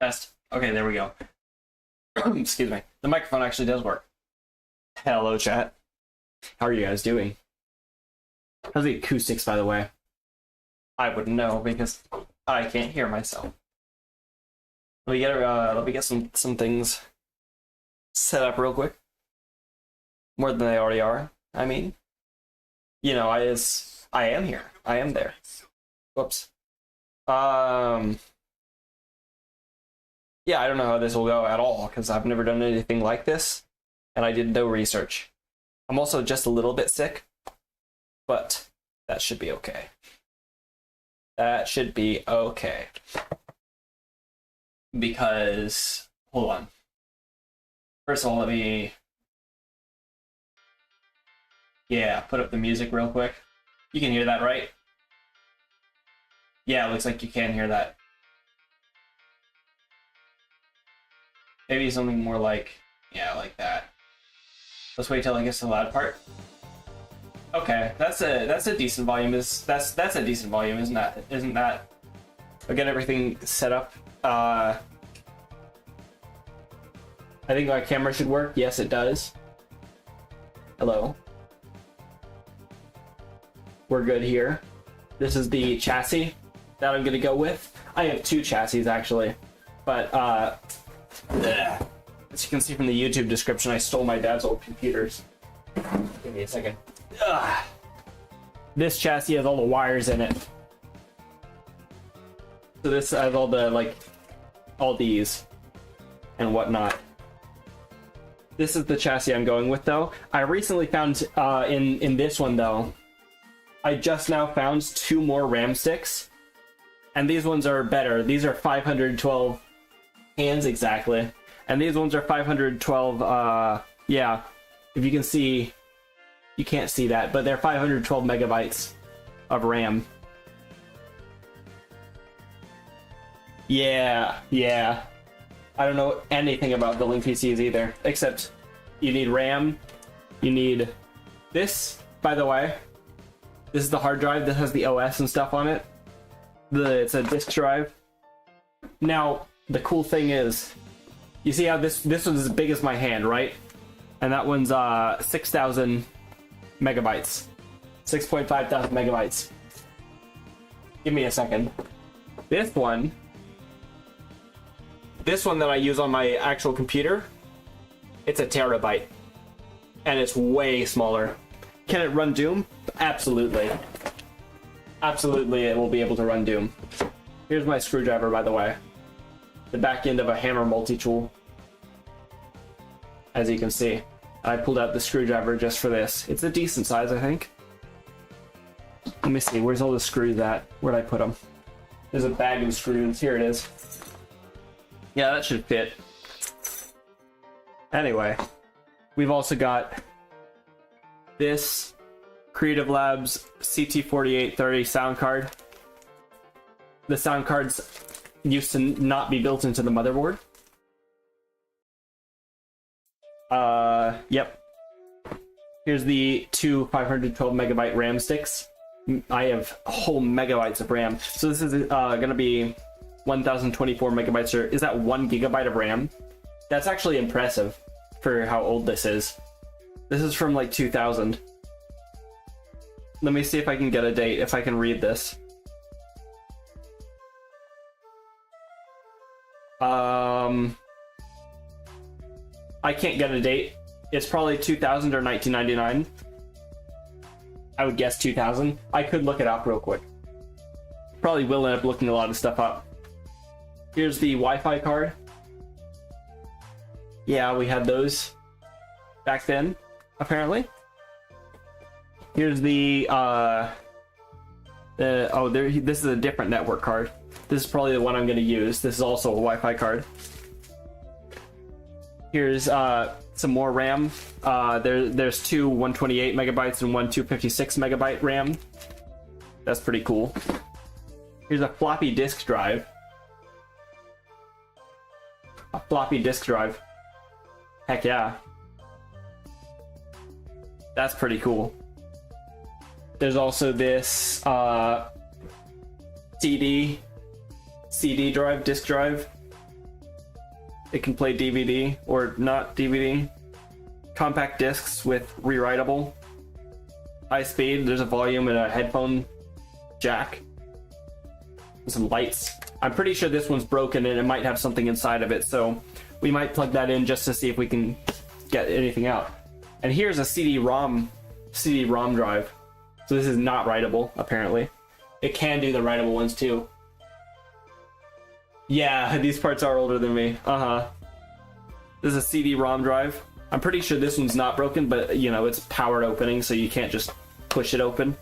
Best. Okay, there we go. Excuse me. The microphone actually does work. Hello, chat. How are you guys doing? How's the acoustics, by the way? I wouldn't know because I can't hear myself. Let me get some things set up real quick. More than they already are. I mean, you know, I am here. I am there. Whoops. Yeah, I don't know how this will go at all because I've never done anything like this, and I did no research. I'm also just a little bit sick, but that should be okay. That should be okay. Because, hold on. First of all, let me, put up the music real quick. You can hear that, right? Yeah, it looks like you can hear that. Maybe something more like, like that. Let's wait till I get to the loud part. Okay, that's a decent volume. That's a decent volume, isn't that? Isn't that? I'll get everything set up. I think my camera should work. Yes, it does. Hello. We're good here. This is the chassis that I'm gonna go with. I have two chassis actually, but as you can see from the YouTube description, I stole my dad's old computers. Give me a second. This chassis has all the wires in it. So this has all the, all these and whatnot. This is the chassis I'm going with, though. I recently found, in this one, though, I just now found 2 more RAM sticks. And these ones are better. These are 512 hands exactly. And these ones are 512, yeah. If you can see, you can't see that, but they're 512 megabytes of RAM. Yeah. I don't know anything about building PCs either, except you need RAM, you need this, by the way. This is the hard drive that has the OS and stuff on it. It's a disk drive. Now, the cool thing is, you see how this one's as big as my hand, right? And that one's 6,000 megabytes. 6.5 thousand megabytes. Give me a second. This one that I use on my actual computer, it's a terabyte. And it's way smaller. Can it run Doom? Absolutely. Absolutely, it will be able to run Doom. Here's my screwdriver, by the way. The back end of a hammer multi-tool. As you can see. I pulled out the screwdriver just for this. It's a decent size, I think. Let me see, where's all the screws at? Where'd I put them? There's a bag of screws. Here it is. Yeah, that should fit. Anyway, we've also got this Creative Labs CT4830 sound card. The sound cards used to not be built into the motherboard. Yep. Here's the 2 512 megabyte RAM sticks. I have whole megabytes of RAM. So this is gonna be 1024 megabytes, or is that 1 gigabyte of RAM? That's actually impressive for how old this is. This is from like 2000. Let me see if I can get a date, if I can read this. I can't get a date. It's probably 2000 or 1999. I would guess 2000. I could look it up real quick. Probably will end up looking a lot of stuff up. Here's the Wi-Fi card. Yeah, we had those back then, apparently. Here's the this is a different network card. This is probably the one I'm going to use. This is also a Wi-Fi card. Here's some more RAM. There's 2 128 megabytes and 1 256 megabyte RAM. That's pretty cool. Here's a floppy disk drive. A floppy disk drive. Heck yeah. That's pretty cool. There's also this CD drive, disk drive. It can play DVD or not DVD. Compact discs with rewritable. High speed. There's a volume and a headphone jack. And some lights. I'm pretty sure this one's broken and it might have something inside of it, so we might plug that in just to see if we can get anything out. And here's a CD-ROM drive. So this is not writable, apparently. It can do the writable ones too. Yeah, these parts are older than me. This is a CD-ROM drive. I'm pretty sure this one's not broken, but you know, it's powered opening, so you can't just push it open.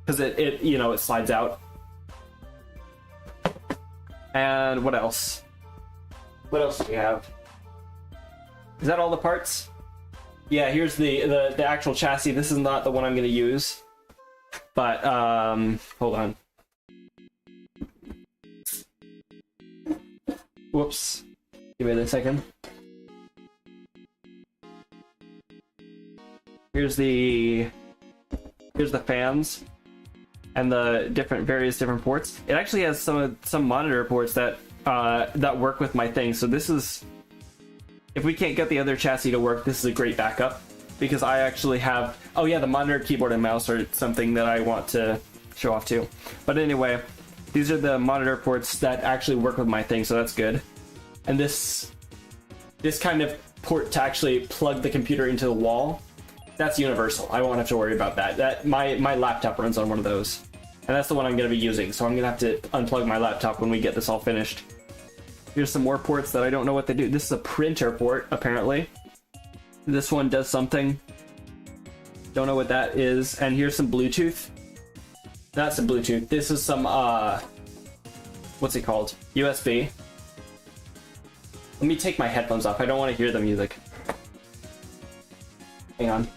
Because it you know, it slides out. And what else? What else do we have? Is that all the parts? Yeah, here's the actual chassis. This is not the one I'm going to use. But, hold on. Whoops. Give it a second. Here's the fans and the various different ports. It actually has some monitor ports that work with my thing. So this is, if we can't get the other chassis to work, this is a great backup because I actually have, oh yeah, the monitor, keyboard, and mouse are something that I want to show off too. But anyway, these are the monitor ports that actually work with my thing, so that's good. And this kind of port to actually plug the computer into the wall, that's universal. I won't have to worry about that. My laptop runs on one of those. And that's the one I'm going to be using, so I'm going to have to unplug my laptop when we get this all finished. Here's some more ports that I don't know what they do. This is a printer port, apparently. This one does something. Don't know what that is. And here's some Bluetooth. That's a Bluetooth. This is some, what's it called? USB. Let me take my headphones off. I don't want to hear the music. Hang on.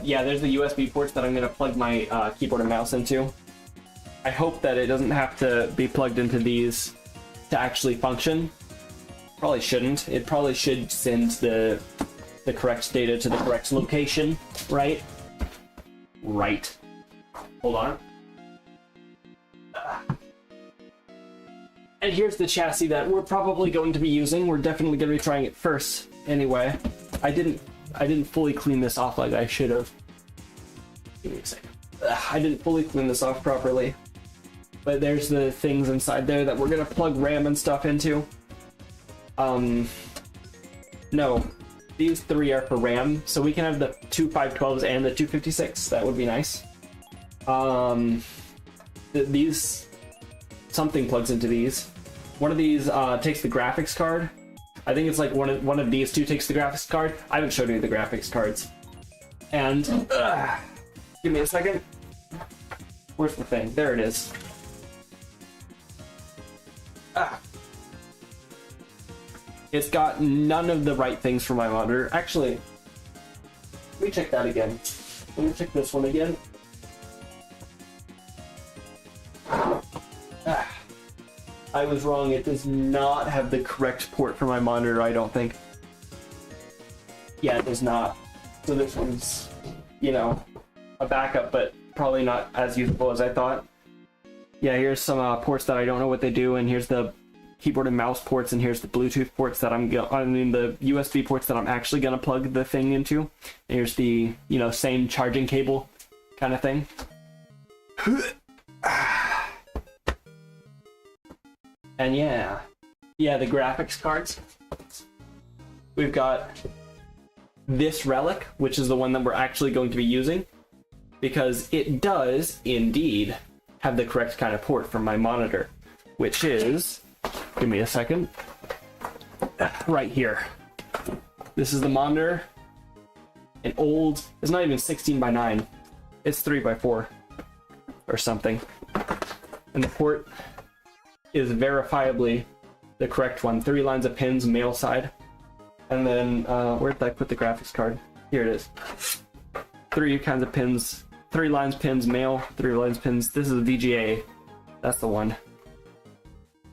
Yeah, there's the USB ports that I'm going to plug my keyboard and mouse into. I hope that it doesn't have to be plugged into these to actually function. Probably shouldn't. It probably should send the correct data to the correct location, right? Right. Hold on. And here's the chassis that we're probably going to be using. We're definitely going to be trying it first. Anyway, I didn't fully clean this off like I should have. Give me a second. I didn't fully clean this off properly. But there's the things inside there that we're gonna plug RAM and stuff into. No, these three are for RAM, so we can have the two 512s and the 256. That would be nice. These, something plugs into these. One of these takes the graphics card. I think it's like one of these two takes the graphics card. I haven't showed you the graphics cards. And give me a second. Where's the thing? There it is. It's got none of the right things for my monitor. Actually, let me check that again. Let me check this one again. I was wrong. It does not have the correct port for my monitor, I don't think. Yeah, it does not. So this one's, you know, a backup, but probably not as useful as I thought. Yeah, here's some ports that I don't know what they do, and here's the keyboard and mouse ports, and here's the Bluetooth ports that the USB ports that I'm actually gonna plug the thing into. And here's the, you know, same charging cable kind of thing. And yeah, the graphics cards. We've got this Relic, which is the one that we're actually going to be using, because it does indeed have the correct kind of port for my monitor, which is, give me a second, right here. This is the monitor, an old, it's not even 16:9, it's 3:4 or something, and the port is verifiably the correct one. 3 lines of pins, male side, and then where did I put the graphics card? Here it is. 3 kinds of pins, 3 lines pins, male, 3 lines pins. This is a VGA. That's the one.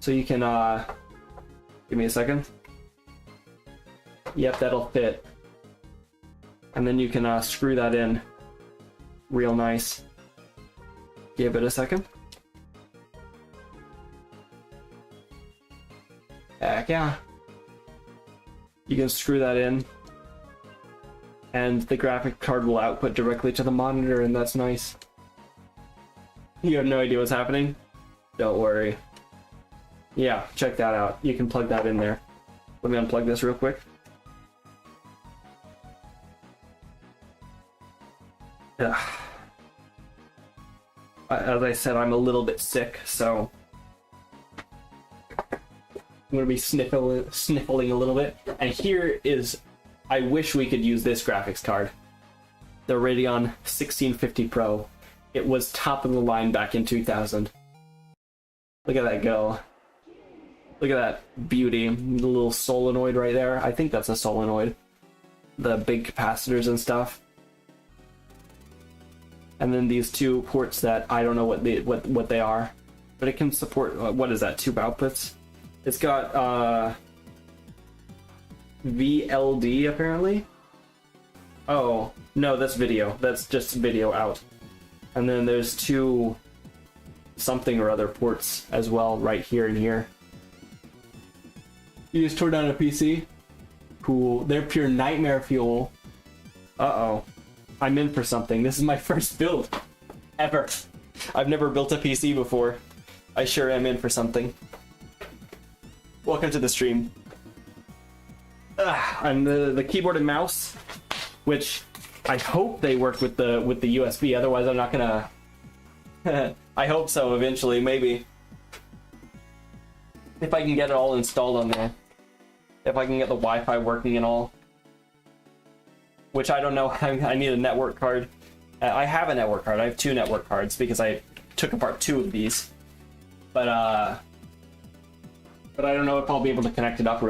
So you can give me a second. Yep, that'll fit. And then you can screw that in real nice. Give it a second. Heck yeah. You can screw that in, and the graphic card will output directly to the monitor, and that's nice. You have no idea what's happening? Don't worry. Yeah, check that out. You can plug that in there. Let me unplug this real quick. Ugh. As I said, I'm a little bit sick, so I'm gonna be sniffling a little bit. And here is, I wish we could use this graphics card. The Radeon 1650 Pro. It was top of the line back in 2000. Look at that go. Look at that beauty. The little solenoid right there. I think that's a solenoid. The big capacitors and stuff. And then these two ports that I don't know what they are, but it can support, what is that, tube outputs? It's got VLD apparently. Oh no, that's video. That's just video out. And then there's two something or other ports as well, right here and here. You just tore down a PC? Cool. They're pure nightmare fuel. Uh-oh. I'm in for something. This is my first build ever. I've never built a PC before. I sure am in for something. Welcome to the stream. And the keyboard and mouse, which I hope they work with the USB. Otherwise, I'm not gonna. I hope so eventually, maybe. If I can get it all installed on there. If I can get the Wi-Fi working and all. Which I don't know. I need a network card. I have a network card. I have 2 network cards because I took apart 2 of these. But I don't know if I'll be able to connect it up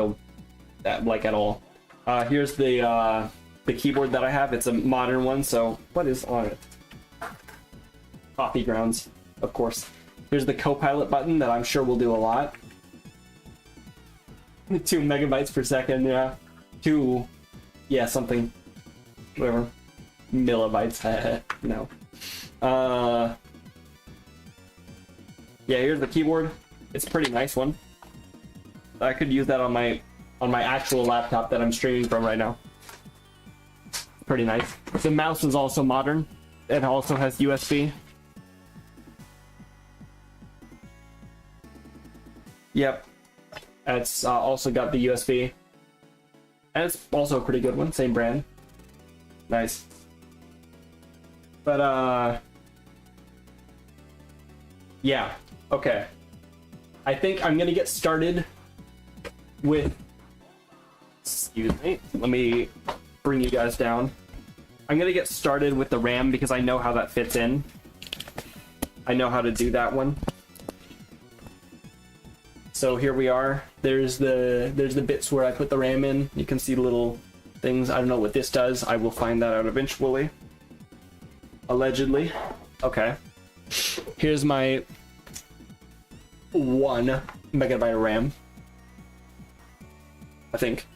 at all. Here's the keyboard that I have. It's a modern one. So what is on it? Coffee grounds, of course. Here's the Copilot button that I'm sure will do a lot. 2 megabytes per second. Yeah. 2. Yeah, something. Whatever. Millibytes. No. Yeah, here's the keyboard. It's a pretty nice one. I could use that on my actual laptop that I'm streaming from right now. Pretty nice. The mouse is also modern. It also has USB. Yep. It's also got the USB. And it's also a pretty good one. Same brand. Nice. But, yeah. Okay. I think I'm gonna get started with... Excuse me. Let me bring you guys down. I'm gonna get started with the RAM because I know how that fits in. I know how to do that one. So here we are. There's the bits where I put the RAM in. You can see the little things. I don't know what this does. I will find that out eventually. Allegedly. Okay. Here's my 1 megabyte of RAM. I think.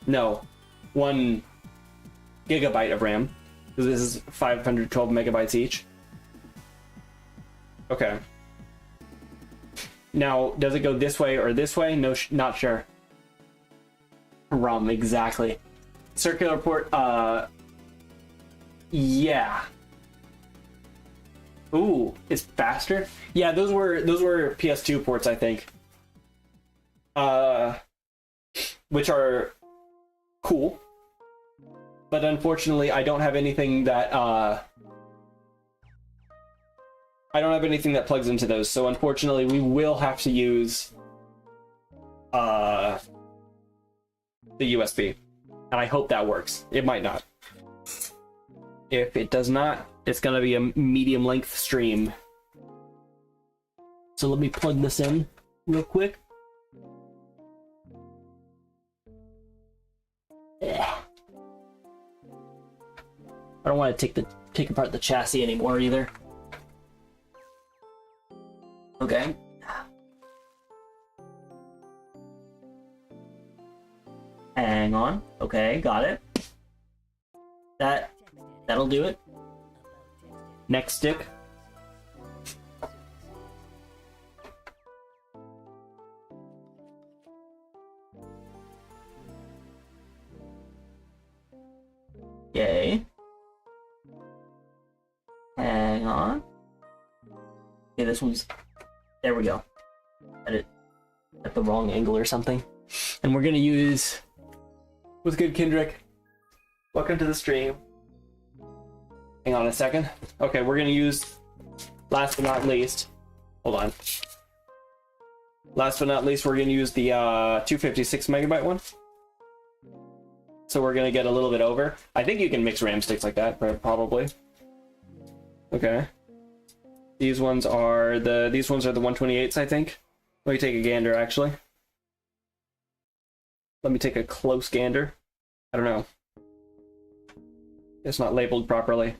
No. 1 gigabyte of RAM. Because this is 512 megabytes each. Okay. Now, does it go this way or this way? No, not sure. ROM, exactly. Circular port, yeah. Ooh, it's faster? Yeah, those were PS2 ports, I think. Which are cool. But unfortunately, I don't have anything that, plugs into those, so unfortunately we will have to use the USB. And I hope that works. It might not. If it does not, it's gonna be a medium length stream. So let me plug this in real quick. Yeah. I don't want to take apart the chassis anymore either. Okay. Hang on. Okay, got it. That'll do it. Next stick. Okay, this one's... There we go. At the wrong angle or something. And we're gonna use... What's good, Kendrick? Welcome to the stream. Hang on a second. Okay, we're gonna use... Last but not least... Hold on. Last but not least, we're gonna use the 256 megabyte one. So we're gonna get a little bit over. I think you can mix RAM sticks like that, probably. Okay. These ones are the 128s, I think. Let me take a gander, actually. Let me take a close gander. I don't know. It's not labeled properly.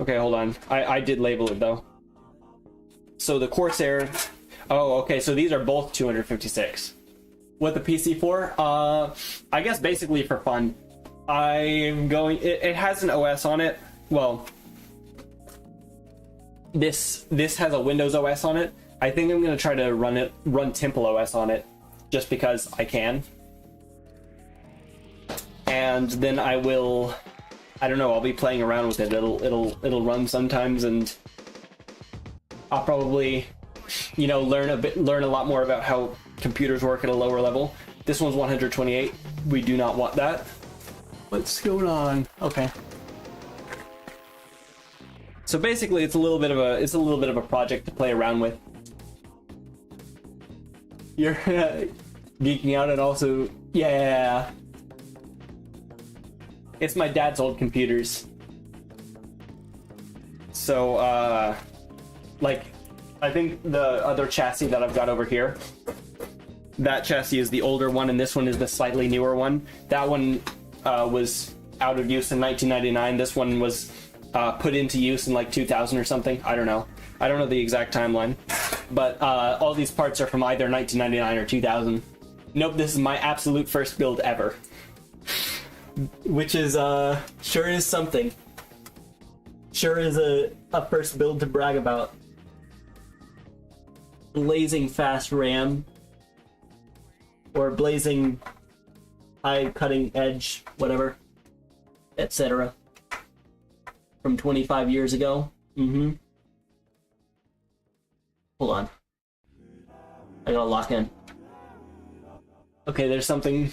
Okay, hold on. I did label it, though. So the Corsair... Oh, okay, so these are both 256. What the PC for? I guess basically for fun. I'm going... It has an OS on it. Well... This has a Windows OS on it. I think I'm going to try to run Temple OS on it. Just because I can. And then I will... I don't know, I'll be playing around with it. It'll run sometimes, and I'll probably, you know, learn a lot more about how computers work at a lower level. This one's 128. We do not want that. What's going on? Okay. So basically, it's a little bit of a project to play around with. You're geeking out, and also, yeah. It's my dad's old computers. So, like, I think the other chassis that I've got over here, that chassis is the older one, and this one is the slightly newer one. That one was out of use in 1999. This one was put into use in like 2000 or something. I don't know. I don't know the exact timeline. But all these parts are from either 1999 or 2000. Nope, this is my absolute first build ever. Which is, sure is something. Sure is a first build to brag about. Blazing fast RAM. Or blazing high cutting edge, whatever. Etc. From 25 years ago. Hold on. I gotta lock in. Okay, there's something...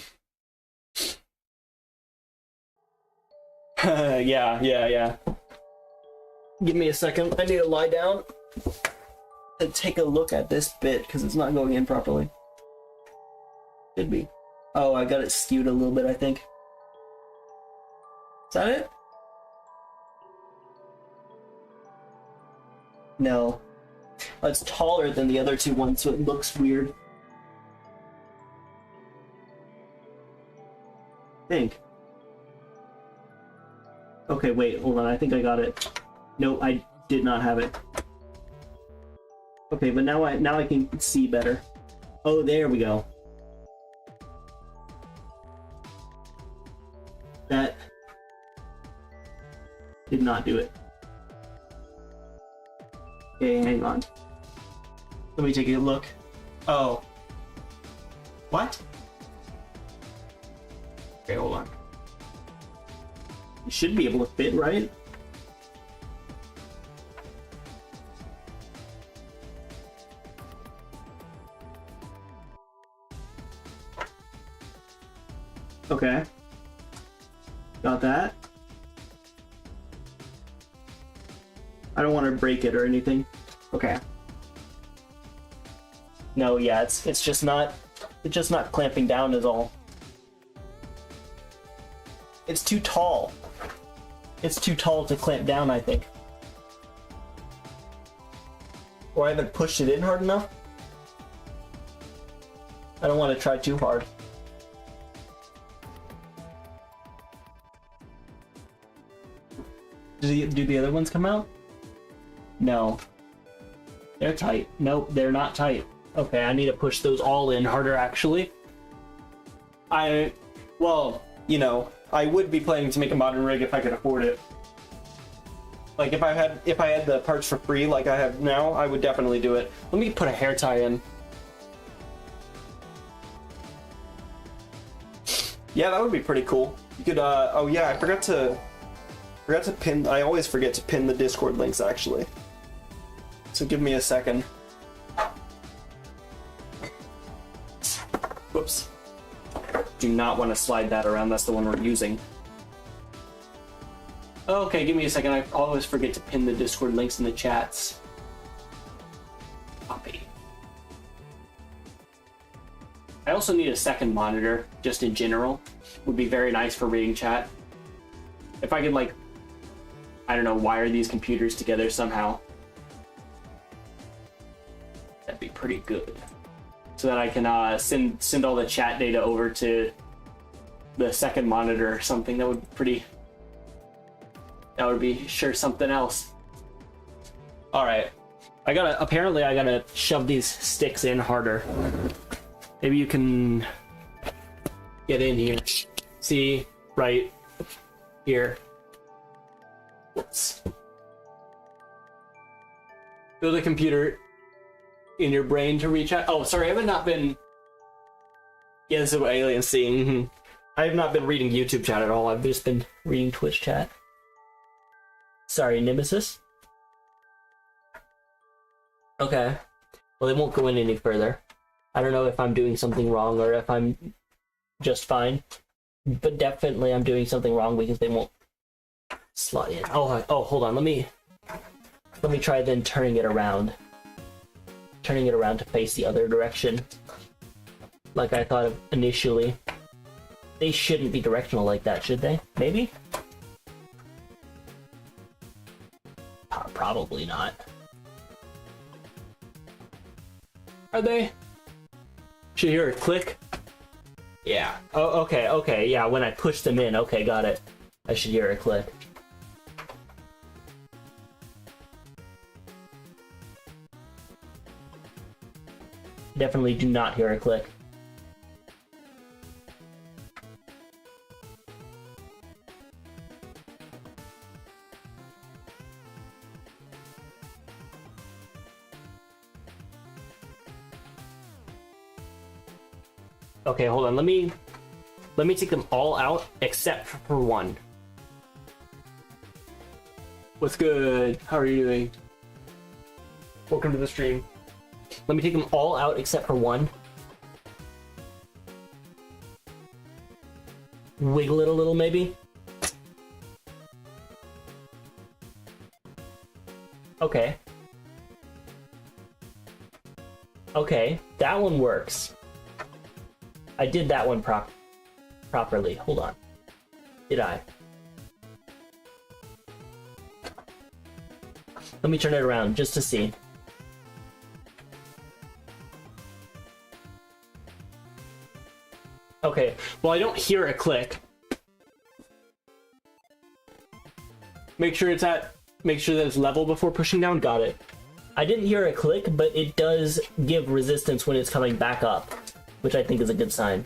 yeah. Give me a second. I need to lie down and take a look at this bit because it's not going in properly. Should be. Oh, I got it skewed a little bit, I think. Is that it? No. Oh, it's taller than the other two ones, so it looks weird. I think. Okay, wait, hold on, I think I got it. No, I did not have it. Okay, but now I can see better. Oh, there we go. That did not do it. Okay, hang on. Let me take a look. Oh. What? Okay, hold on. You should be able to fit, right? Okay. Got that. I don't want to break it or anything. Okay. No, yeah, it's just not clamping down is all. It's too tall. It's too tall to clamp down, I think. Or I haven't pushed it in hard enough. I don't want to try too hard. Do the other ones come out? No. They're tight. Nope, they're not tight. Okay, I need to push those all in harder, actually. Well, you know, I would be planning to make a modern rig if I could afford it. Like, if I had the parts for free like I have now, I would definitely do it. Let me put a hair tie in. Yeah, that would be pretty cool. You could, oh yeah, I forgot to pin, I always forget to pin the Discord links, actually. So give me a second. Whoops. Do not want to slide that around. That's the one we're using. Okay, give me a second. I always forget to pin the Discord links in the chats. Copy. I also need a second monitor, just in general. Would be very nice for reading chat. If I could, like, I don't know, wire these computers together somehow. That'd be pretty good. So that I can send all the chat data over to the second monitor or something. That would be sure something else. All right, apparently I gotta shove these sticks in harder. Maybe you can get in here. See, right here. Whoops. Build a computer in your brain to reach out. Oh, sorry, I have not been. Yeah, this is what aliens see. I have not been reading YouTube chat at all. I've just been reading Twitch chat. Sorry, Nemesis. Okay. Well, they won't go in any further. I don't know if I'm doing something wrong or if I'm just fine. But definitely I'm doing something wrong because they won't slot in. Oh, hold on. Let me try then turning it around. Turning it around to face the other direction. Like I thought of initially. They shouldn't be directional like that, should they? Maybe? Probably not. Are they? Should hear a click? Yeah. Oh, okay, yeah, when I push them in. Okay, got it. I should hear a click. Definitely do not hear a click. Okay, hold on. Let me take them all out except for one. What's good? How are you doing? Welcome to the stream. Let me take them all out except for one. Wiggle it a little, maybe. Okay. Okay, that one works. I did that one properly. Hold on. Did I? Let me turn it around just to see. Okay, well, I don't hear a click. Make sure that it's level before pushing down. Got it. I didn't hear a click, but it does give resistance when it's coming back up, which I think is a good sign.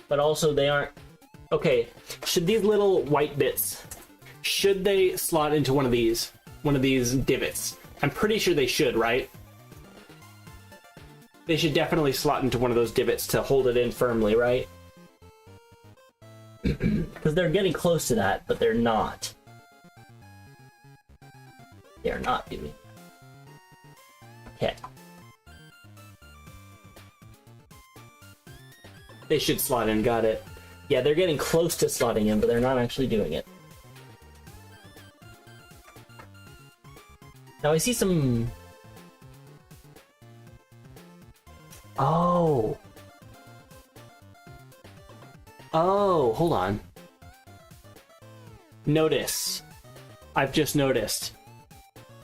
But also they aren't... Okay, should these little white bits, should they slot into one of these divots? I'm pretty sure they should, right? They should definitely slot into one of those divots to hold it in firmly, right? Because they're getting close to that, but they're not. They're not doing that. Okay. They should slot in, got it. Yeah, they're getting close to slotting in, but they're not actually doing it. Now I see some... Oh, hold on. Notice. I've just noticed.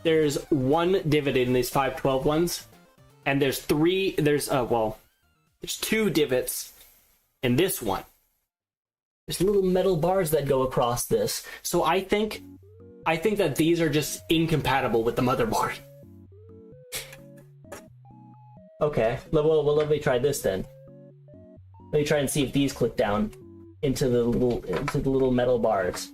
There's one divot in these 512 ones, and there's two divots in this one. There's little metal bars that go across this. So I think that these are just incompatible with the motherboard. Okay, well, let me try this then. Let me try and see if these click down into the little metal bars.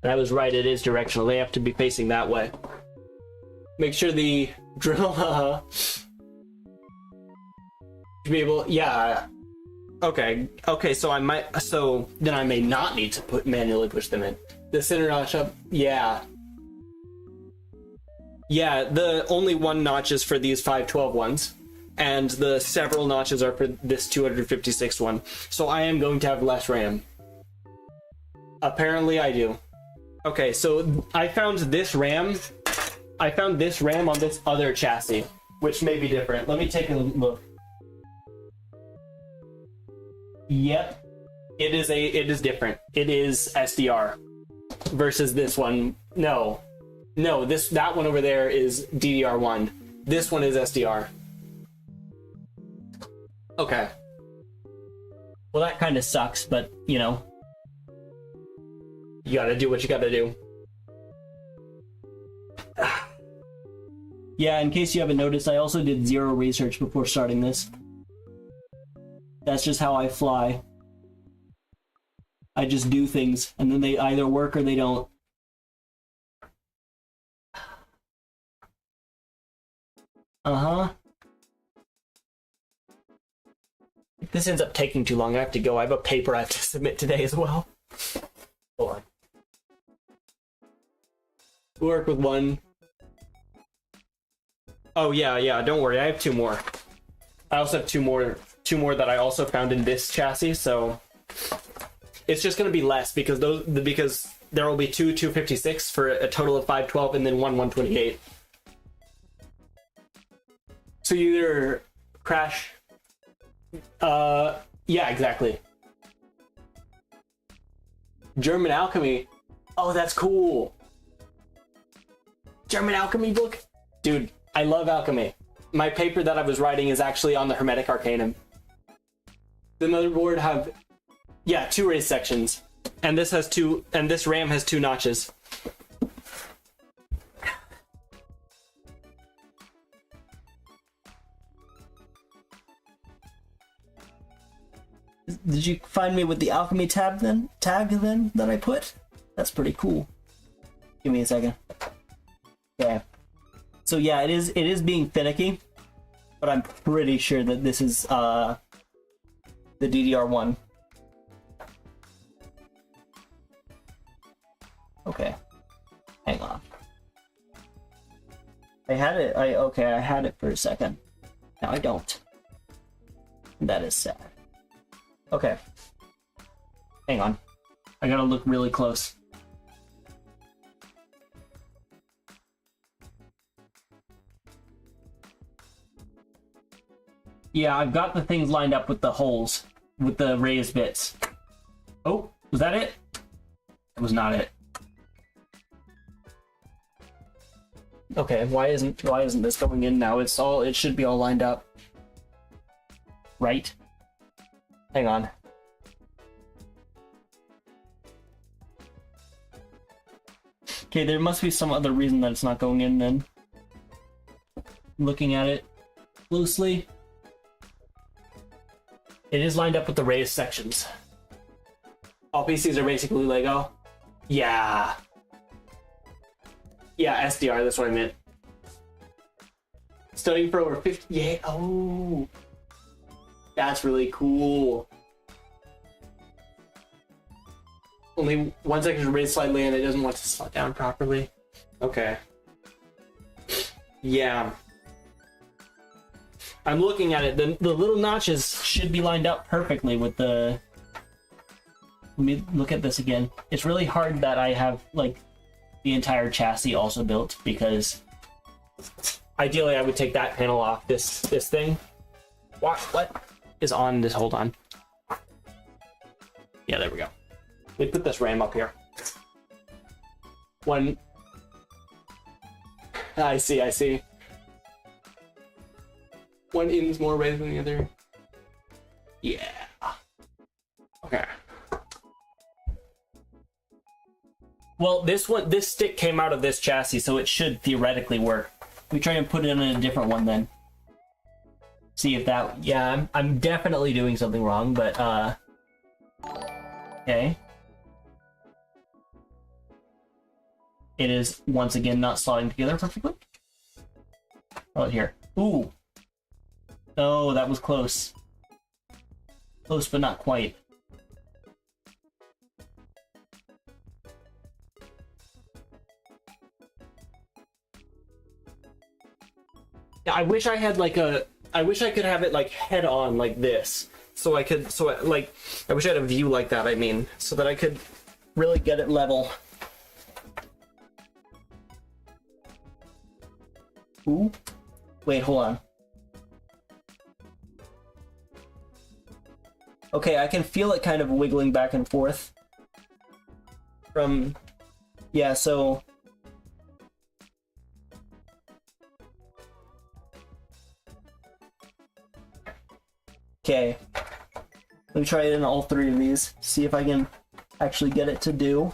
And I was right, it is directional. They have to be facing that way. Make sure the drill, to be able, yeah. Okay, so then I may not need to manually push them in. The center notch up, yeah. Yeah, the only one notch is for these 512 ones, and the several notches are for this 256 one. So I am going to have less RAM. Apparently I do. Okay, so I found this RAM on this other chassis, which may be different. Let me take a look. Yep, it is different. It is SDR versus this one. No, that one over there is DDR1. This one is SDR. Okay. Well, that kind of sucks, but you know, you gotta do what you gotta do. Yeah, in case you haven't noticed, I also did zero research before starting this. That's just how I fly. I just do things, and then they either work or they don't. If this ends up taking too long, I have to go. I have a paper I have to submit today as well. Hold on. Work with one. Oh yeah, don't worry. I have two more. I also have two more that I also found in this chassis, so it's just going to be less because there will be two 256 for a total of 512 and then one 128. So you either crash. Yeah, exactly. German alchemy. Oh, that's cool. German alchemy book? Dude, I love alchemy. My paper that I was writing is actually on the Hermetic Arcanum. The motherboard have, yeah, 2 raised sections. And this has this RAM has 2 notches. Did you find me with the alchemy tag then that I put? That's pretty cool. Give me a second. Okay. So yeah, it is being finicky, but I'm pretty sure that this is the DDR1. Okay. Hang on. I had it for a second. Now I don't. That is sad. Okay. Hang on. I gotta look really close. Yeah, I've got the things lined up with the holes, with the raised bits. Oh, was that it? It was not it. Okay, why isn't this going in now? It should be all lined up. Right? Hang on. Okay, there must be some other reason that it's not going in then. Looking at it loosely. It is lined up with the raised sections. All PCs are basically Lego. Yeah. Yeah, SDR, that's what I meant. Studying for over 50, yeah, oh. That's really cool. Only one section is raised slightly and it doesn't want to slot down properly. Okay. Yeah. I'm looking at it. The little notches should be lined up perfectly with the... Let me look at this again. It's really hard that I have, like, the entire chassis also built, because ideally I would take that panel off this thing. What is on this? Hold on. Yeah, there we go. Let me put this RAM up here. One. I see. One end's more raised than the other. Yeah. Okay. Well, this stick came out of this chassis, so it should theoretically work. We try and put it in a different one then. See if that... Yeah, I'm definitely doing something wrong, but, okay. It is, once again, not slotting together perfectly. Oh, here. Ooh. Oh, that was close. Close, but not quite. Yeah, I wish I had like I wish I could have it like head on like this. So I could, I wish I had a view like that, I mean, so that I could Really get it level. Ooh. Wait, hold on. Okay, I can feel it kind of wiggling back and forth. From... Yeah, so... Okay. Let me try it in all three of these. See if I can actually get it to do.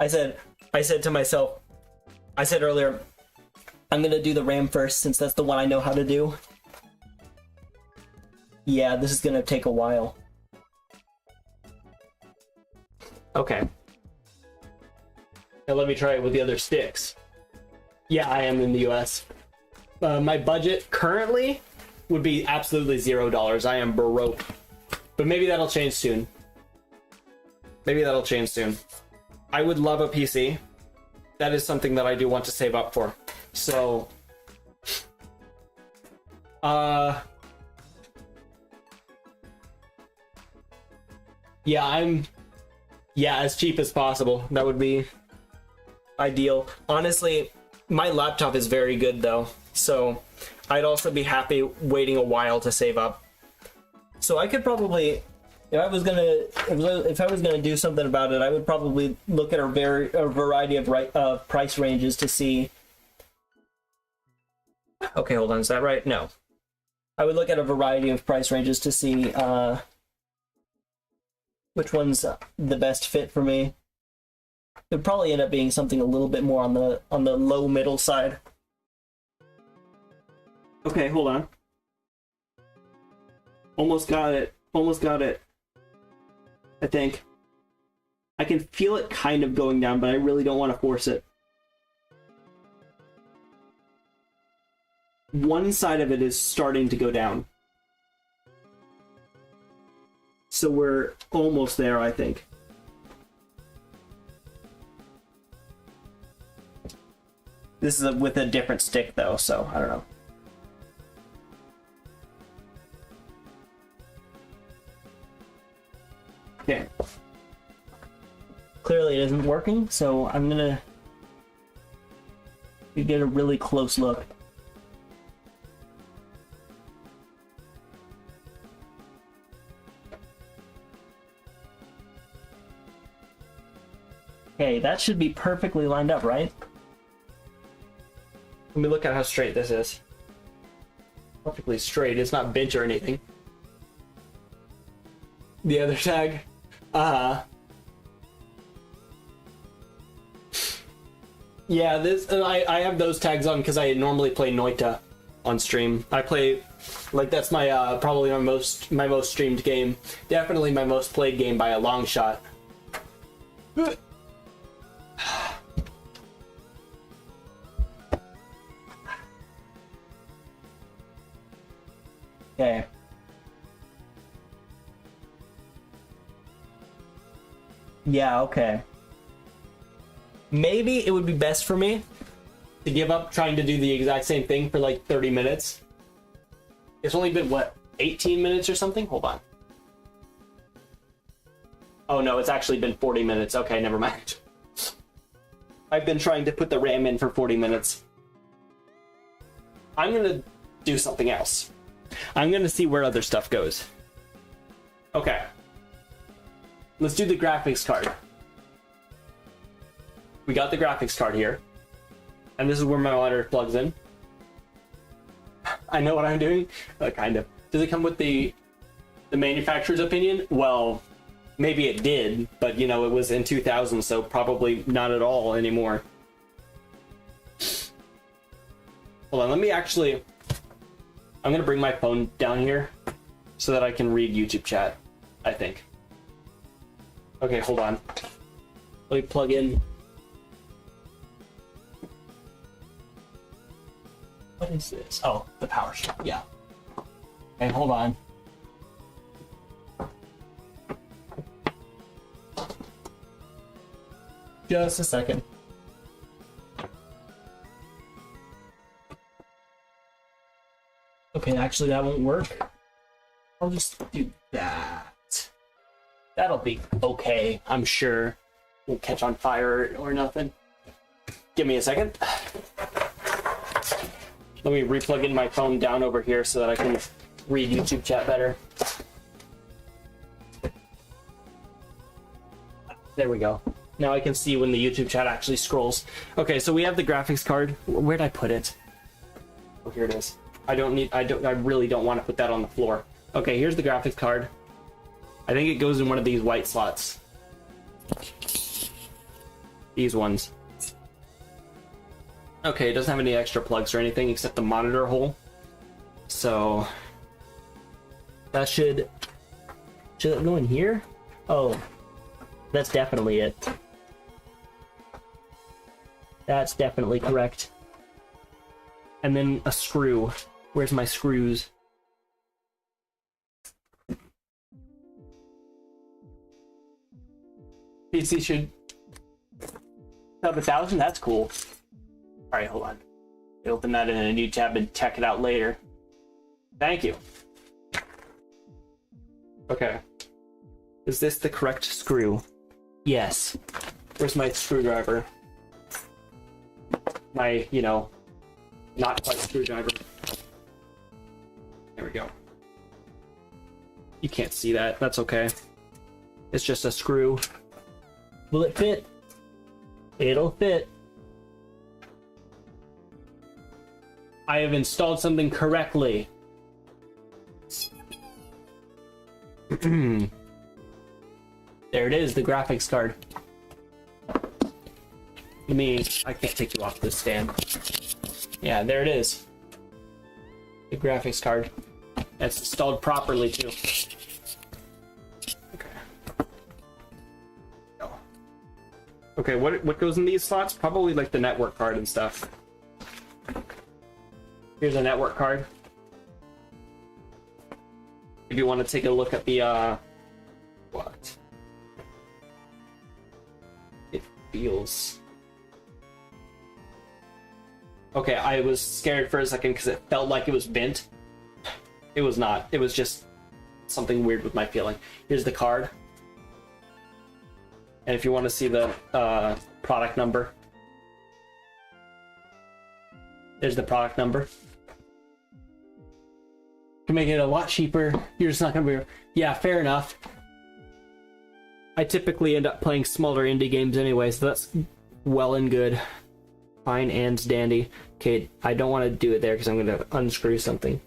I said to myself, I said earlier, I'm gonna do the RAM first since that's the one I know how to do. Yeah, this is gonna take a while. Okay. Now let me try it with the other sticks. Yeah, I am in the US. My budget currently would be absolutely $0. I am broke. But maybe that'll change soon. Maybe that'll change soon. I would love a PC. That is something that I do want to save up for. So... Yeah, as cheap as possible. That would be ideal. Honestly, my laptop is very good though, so I'd also be happy waiting a while to save up. So I could probably, if I was gonna do something about it, I would probably look at a variety of price ranges to see. Okay, hold on, is that right? No. I would look at a variety of price ranges to see which one's the best fit for me. It would probably end up being something a little bit more on the low middle side. Okay, hold on. Almost got it. Almost got it. I think. I can feel it kind of going down, but I really don't want to force it. One side of it is starting to go down. So we're almost there, I think. This is with a different stick, though, so I don't know. Okay. Clearly it isn't working, so I'm gonna get a really close look. Okay, that should be perfectly lined up, right? Let me look at how straight this is. Perfectly straight, it's not bent or anything. The other tag? Yeah, this I have those tags on because I normally play Noita on stream. I play, like, that's my probably my most streamed game. Definitely my most played game by a long shot. Okay. Yeah, okay. Maybe it would be best for me to give up trying to do the exact same thing for like 30 minutes. It's only been, what, 18 minutes or something? Hold on. Oh no, it's actually been 40 minutes. Okay, never mind. I've been trying to put the RAM in for 40 minutes. I'm gonna do something else. I'm gonna see where other stuff goes. Okay. Let's do the graphics card. We got the graphics card here. And this is where my monitor plugs in. I know what I'm doing. Kind of. Does it come with the manufacturer's opinion? Well, maybe it did, but you know, it was in 2000, so probably not at all anymore. Hold on, let me actually... I'm gonna bring my phone down here so that I can read YouTube chat, I think. Okay, hold on. Let me plug in. What is this? Oh, the power strip, yeah. Okay, hold on. Just a second. Okay, actually that won't work. I'll just do that. That'll be okay, I'm sure. Won't catch on fire or nothing. Give me a second. Let me replug in my phone down over here so that I can read YouTube chat better. There we go. Now I can see when the YouTube chat actually scrolls. Okay, so we have the graphics card. Where'd I put it? Oh, here it is. I really don't want to put that on the floor. Okay, here's the graphics card. I think it goes in one of these white slots. These ones. Okay, it doesn't have any extra plugs or anything except the monitor hole. So that should it go in here? Oh, that's definitely it. That's definitely correct. And then a screw. Where's my screws? PC should have 1,000. That's cool. All right, hold on. Open that in a new tab and check it out later. Thank you. Okay. Is this the correct screw? Yes. Where's my screwdriver? My, not quite screwdriver. There we go. You can't see that. That's okay. It's just a screw. Will it fit? It'll fit. I have installed something correctly. There it is, the graphics card. I can't take you off this stand. Yeah, there it is. The graphics card. That's installed properly too. Okay, what goes in these slots? Probably like the network card and stuff. Here's a network card. If you want to take a look at the what? It feels... Okay, I was scared for a second because it felt like it was bent. It was not. It was just something weird with my feeling. Here's the card. And if you want to see the product number, there's the product number. To make it a lot cheaper, you're just not going to be... Yeah, fair enough. I typically end up playing smaller indie games anyway, so that's well and good. Fine and dandy. Okay, I don't want to do it there because I'm going to unscrew something.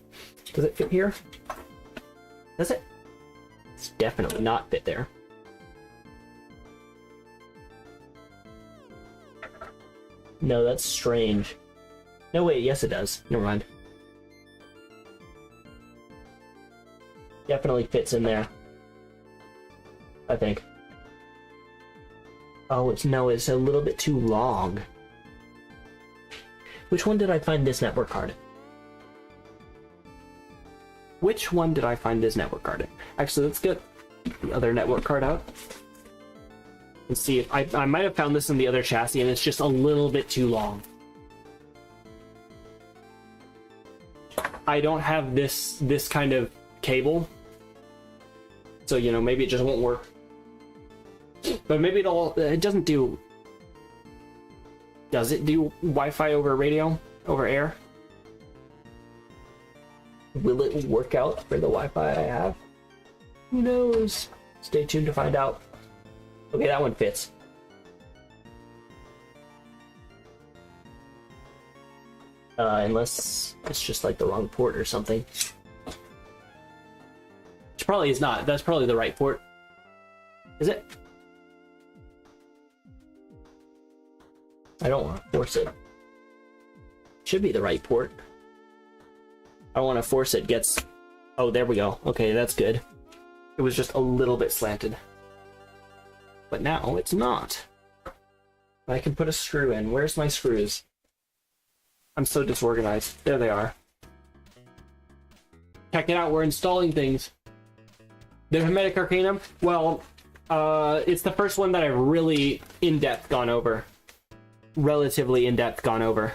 Does it fit here? Does it? It's definitely not fit there. No, that's strange. No, wait, yes it does. Never mind. Definitely fits in there. I think. Oh, it's a little bit too long. Which one did I find this network card? Which one did I find this network card in? Actually, let's get the other network card out. And see if I might have found this in the other chassis and it's just a little bit too long. I don't have this kind of cable. So, maybe it just won't work. But maybe it doesn't do... Does it do Wi-Fi over radio? Over air? Will it work out for the Wi-Fi I have? Who knows? Stay tuned to find out. Okay, that one fits. Unless it's just like the wrong port or something. Which probably is not. That's probably the right port. Is it? I don't want to force it. Should be the right port. I don't want to force it. Gets... Oh, there we go. Okay, that's good. It was just a little bit slanted. But now it's not. I can put a screw in. Where's my screws? I'm so disorganized. There they are. Check it out, we're installing things. The Hermetic Arcanum, well, It's the first one that I've really in-depth gone over. Relatively in-depth gone over.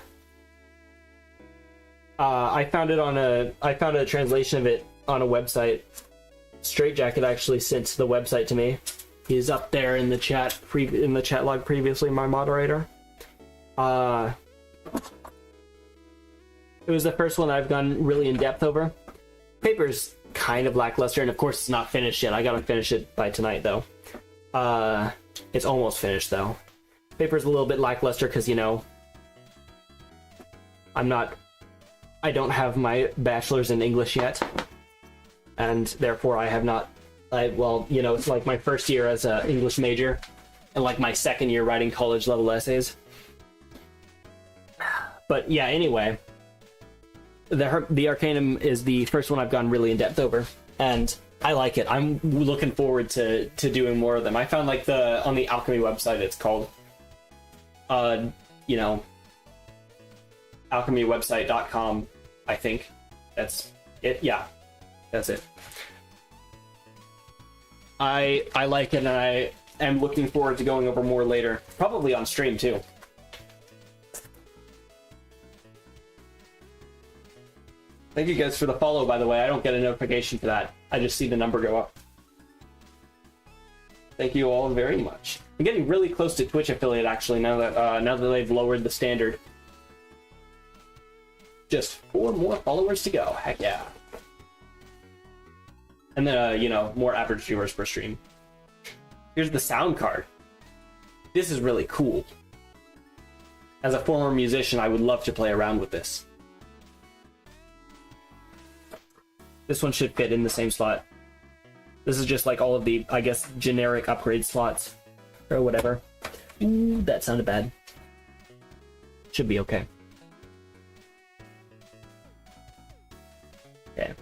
I found a translation of it on a website. Straightjacket actually sent the website to me. He's up there in the chat log previously, my moderator. It was the first one I've gone really in depth over. Paper's kind of lackluster, and of course it's not finished yet. I gotta finish it by tonight though. It's almost finished though. Paper's a little bit lackluster because, you know, I don't have my bachelor's in English yet, and therefore I have not, well, you know, it's like my first year as an English major, and like my second year writing college level essays. But yeah, anyway, the Arcanum is the first one I've gone really in depth over, and I like it. I'm looking forward to doing more of them. I found like on the Alchemy website, it's called, you know, alchemywebsite.com, I think. That's it. Yeah, that's it. I like it, and I am looking forward to going over more later, probably on stream too. Thank you guys for the follow, by the way. I don't get a notification for that. I just see the number go up. Thank you all very much. I'm getting really close to Twitch affiliate, actually, now that they've lowered the standard. Just 4 more followers to go. Heck yeah. And then, you know, more average viewers per stream. Here's the sound card. This is really cool. As a former musician, I would love to play around with this. This one should fit in the same slot. This is just like all of the, I guess, generic upgrade slots. Or whatever. Ooh, that sounded bad. Should be okay. Okay.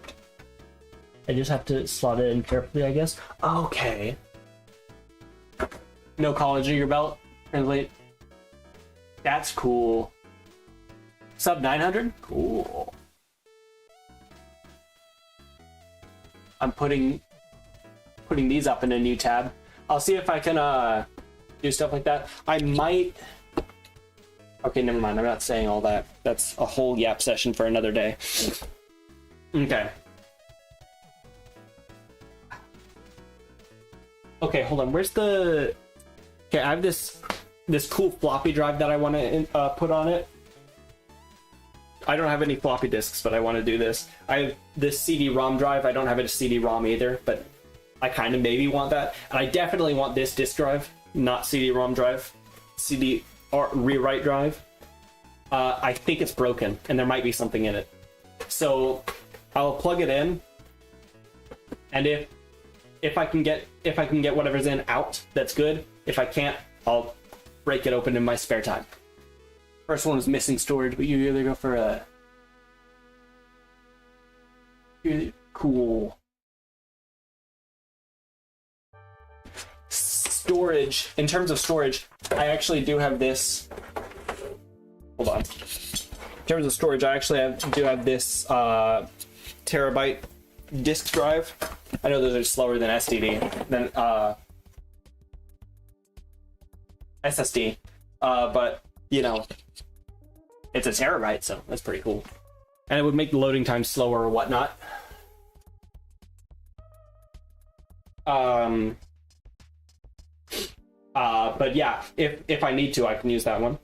I just have to slot it in carefully, I guess. Okay. No college in your belt? Translate. That's cool. Sub 900? Cool. I'm putting these up in a new tab. I'll see if I can do stuff like that. I might... Okay, never mind. I'm not saying all that. That's a whole yap session for another day. Okay. Okay, hold on. Where's the... Okay, I have this cool floppy drive that I want to put on it. I don't have any floppy disks, but I want to do this. I have this CD-ROM drive. I don't have a CD-ROM either, but I kind of maybe want that. And I definitely want this disk drive, not CD-ROM drive. CD or rewrite drive. I think it's broken, and there might be something in it. So I'll plug it in, and if I can get whatever's in out, that's good. If I can't, I'll break it open in my spare time. First one was missing storage, but you either go for a... Cool. Storage. In terms of storage, I actually do have this... Hold on. In terms of storage, I actually do have this terabyte disk drive. I know those are slower than SSD, but, you know... It's a terabyte, so that's pretty cool. And it would make the loading time slower or whatnot. But yeah, if I need to, I can use that one.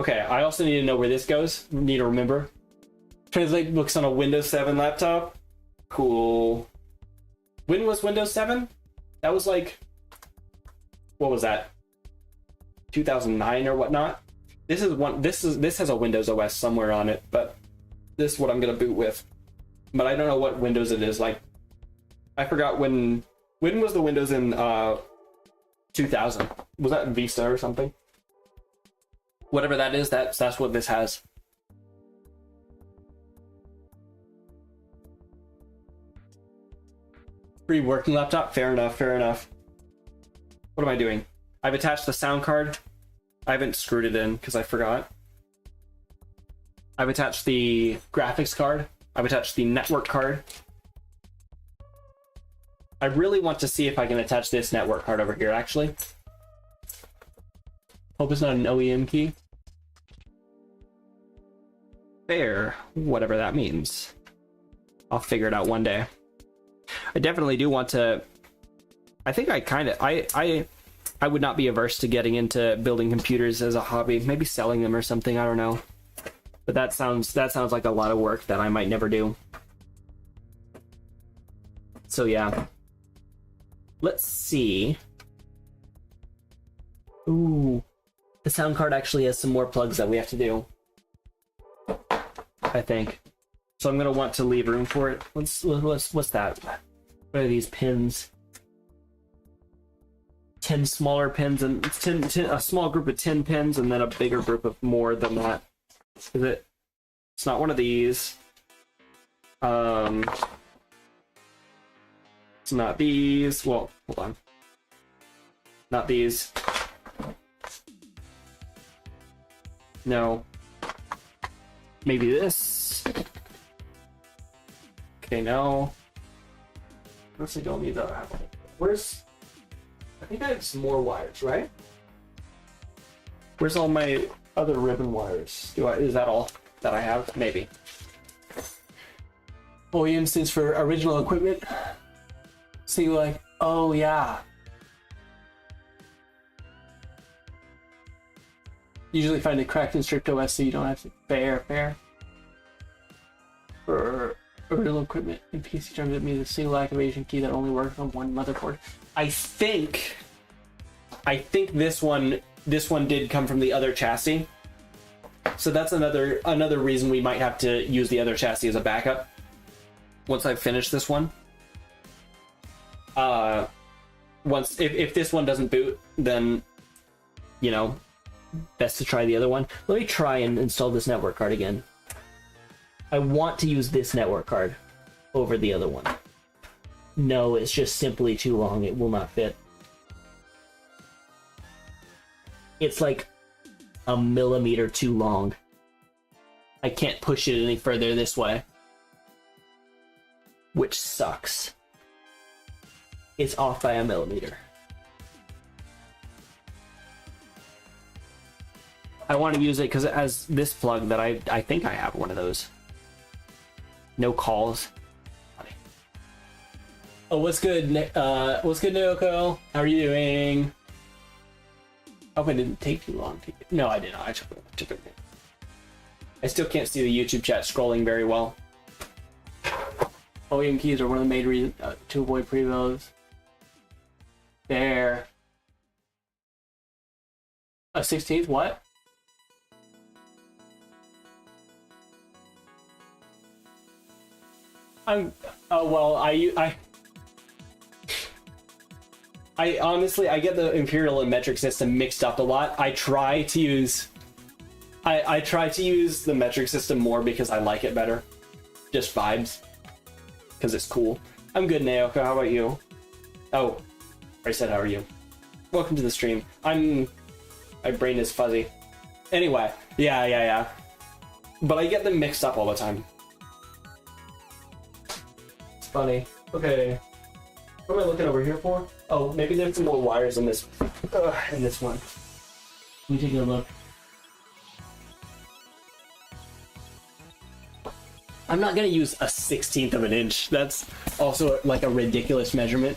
Okay, I also need to know where this goes. Need to remember. Translate books on a Windows 7 laptop. Cool. When was Windows 7? That was like... What was that? 2009 or whatnot? This has a Windows OS somewhere on it, but this is what I'm gonna boot with. But I don't know what Windows it is. Like, I forgot when was the Windows in 2000? Was that Vista or something? Whatever that is, that's what this has. Free working laptop? Fair enough, fair enough. What am I doing? I've attached the sound card. I haven't screwed it in because I forgot. I've attached the graphics card. I've attached the network card. I really want to see if I can attach this network card over here, actually. Hope it's not an OEM key. Fair, whatever that means. I'll figure it out one day. I definitely do want to... I think I would not be averse to getting into building computers as a hobby. Maybe selling them or something, I don't know. But that sounds like a lot of work that I might never do. So yeah. Let's see. Ooh. The sound card actually has some more plugs that we have to do, I think. So I'm gonna want to leave room for it. What's that? What are these pins? 10 smaller pins and 10, a small group of 10 pins and then a bigger group of more than that. Is it? It's not one of these. It's not these. Well, hold on. Not these. No. Maybe this. Okay, no. Unless I don't need that. Where's... I think I have some more wires, right? Where's all my other ribbon wires? Is that all that I have? Maybe. OEM stands for original equipment. So you're like, oh yeah. Usually find a cracked and stripped OS so you don't have to fair. For original equipment in PC terms, it means a single activation key that only works on one motherboard. I think this one did come from the other chassis. So that's another reason we might have to use the other chassis as a backup. Once I finish this one. If this one doesn't boot, then you know, best to try the other one. Let me try and install this network card again. I want to use this network card over the other one. No, it's just simply too long. It will not fit. It's like a millimeter too long. I can't push it any further this way. Which sucks. It's off by a millimeter. I want to use it because it has this plug that I think I have one of those. No calls. Oh, what's good, what's good, Naoko? How are you doing? Hope it didn't take too long to get... No, I did not. I took it. I still can't see the YouTube chat scrolling very well. OEM keys are one of the main reasons to avoid pre-builds. There. A 16th? What? Well, I honestly, I get the Imperial and metric system mixed up a lot. I try to use the metric system more because I like it better. Just vibes. Because it's cool. I'm good, Naoko. How about you? Oh, I said how are you? Welcome to the stream. My brain is fuzzy. Anyway, yeah. But I get them mixed up all the time. It's funny. Okay. What am I looking over here for? Oh, maybe there's some more wires in this one. Let me take a look. I'm not gonna use a 16th of an inch. That's also like a ridiculous measurement.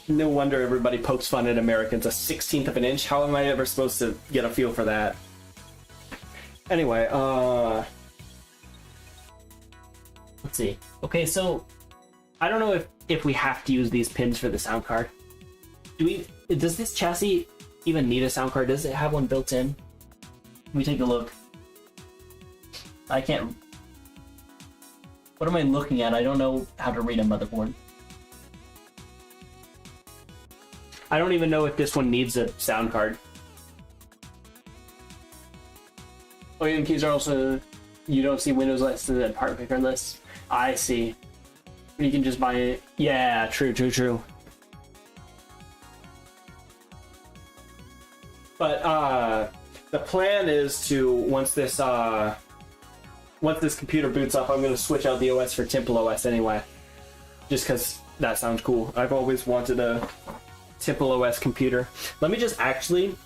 No wonder everybody pokes fun at Americans. A 16th of an inch? How am I ever supposed to get a feel for that? Anyway, let's see. Okay, so I don't know if we have to use these pins for the sound card. Does this chassis even need a sound card? Does it have one built in? Let me take a look. I can't... What am I looking at? I don't know how to read a motherboard. I don't even know if this one needs a sound card. OEM keys are also... You don't see Windows lists and part picker lists. I see. You can just buy it. Yeah, true. But, the plan is to, once this once this computer boots up, I'm gonna switch out the OS for Temple OS anyway. Just because that sounds cool. I've always wanted a Temple OS computer. Let me just actually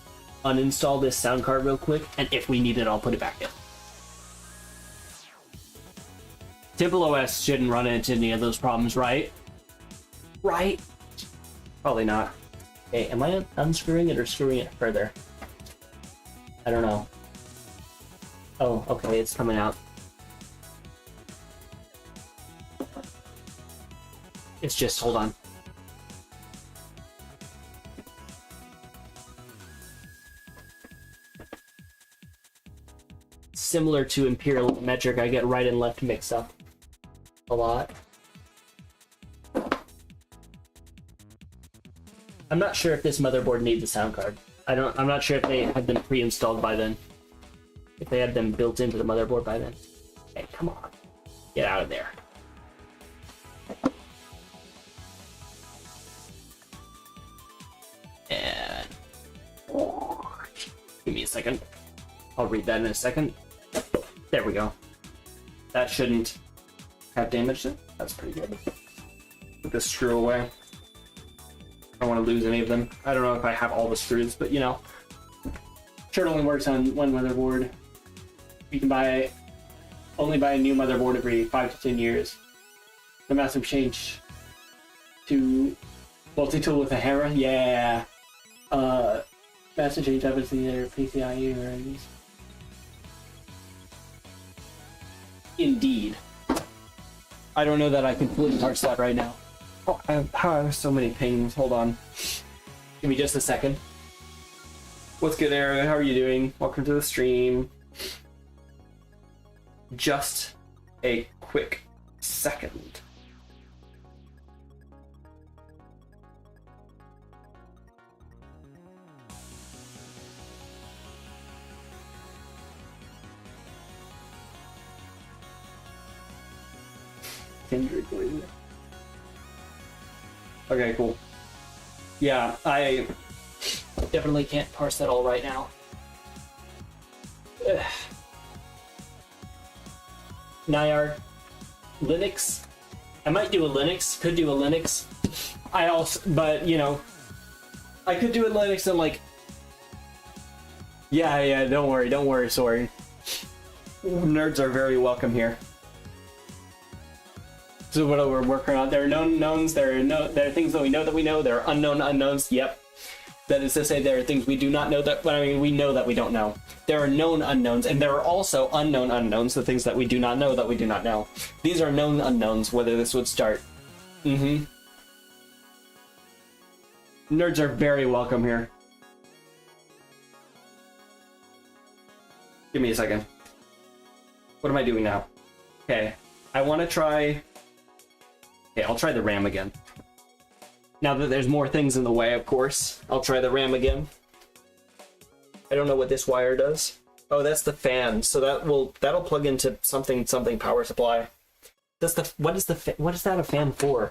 uninstall this sound card real quick, and if we need it, I'll put it back in. Temple OS shouldn't run into any of those problems, right? Right? Probably not. Okay, am I unscrewing it or screwing it further? I don't know. Oh, okay, it's coming out. It's just, hold on. Similar to Imperial Metric, I get right and left mixed up a lot. I'm not sure if this motherboard needs a sound card. I'm not sure if they had them pre-installed by then. If they had them built into the motherboard by then. Hey, come on. Get out of there. And give me a second. I'll read that in a second. There we go. That shouldn't have damaged it. That's pretty good. Put this screw away. I don't want to lose any of them. I don't know if I have all the screws, but you know. Sure, it only works on one motherboard. You can only buy a new motherboard every 5 to 10 years. The massive change to multi-tool with a hammer. Yeah. Massive change obviously their PCIe runs. Indeed. I don't know that I can fully parse that right now. Oh, I have so many pings. Hold on. Give me just a second. What's good, Aaron? How are you doing? Welcome to the stream. Just a quick second. Okay, cool. Yeah, I definitely can't parse that all right now. Ugh. Nyar, Linux. I might do a Linux. Could do a Linux. But you know, I could do a Linux and like. Yeah. Don't worry, sorry. Nerds are very welcome here. So what we're working on, there are known knowns, there are things that we know, there are unknown unknowns, yep. That is to say, there are things we do not know we know that we don't know. There are known unknowns, and there are also unknown unknowns, the things that we do not know that we do not know. These are known unknowns, whether this would start. Nerds are very welcome here. Give me a second. What am I doing now? Okay, I want to try... Okay, I'll try the RAM again. Now that there's more things in the way, of course, I'll try the RAM again. I don't know what this wire does. Oh, that's the fan. So that'll plug into something power supply. What is that a fan for?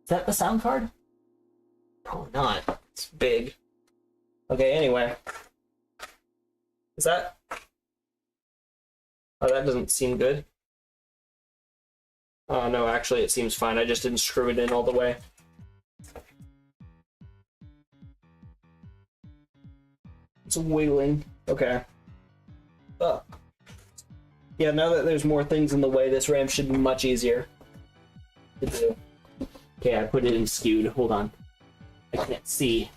Is that the sound card? Probably not. It's big. Okay, anyway. Is that... Oh, that doesn't seem good. Oh, no, actually, it seems fine. I just didn't screw it in all the way. It's wiggling. Okay. Oh. Yeah, now that there's more things in the way, this RAM should be much easier to do. Okay, I put it in skewed. Hold on. I can't see.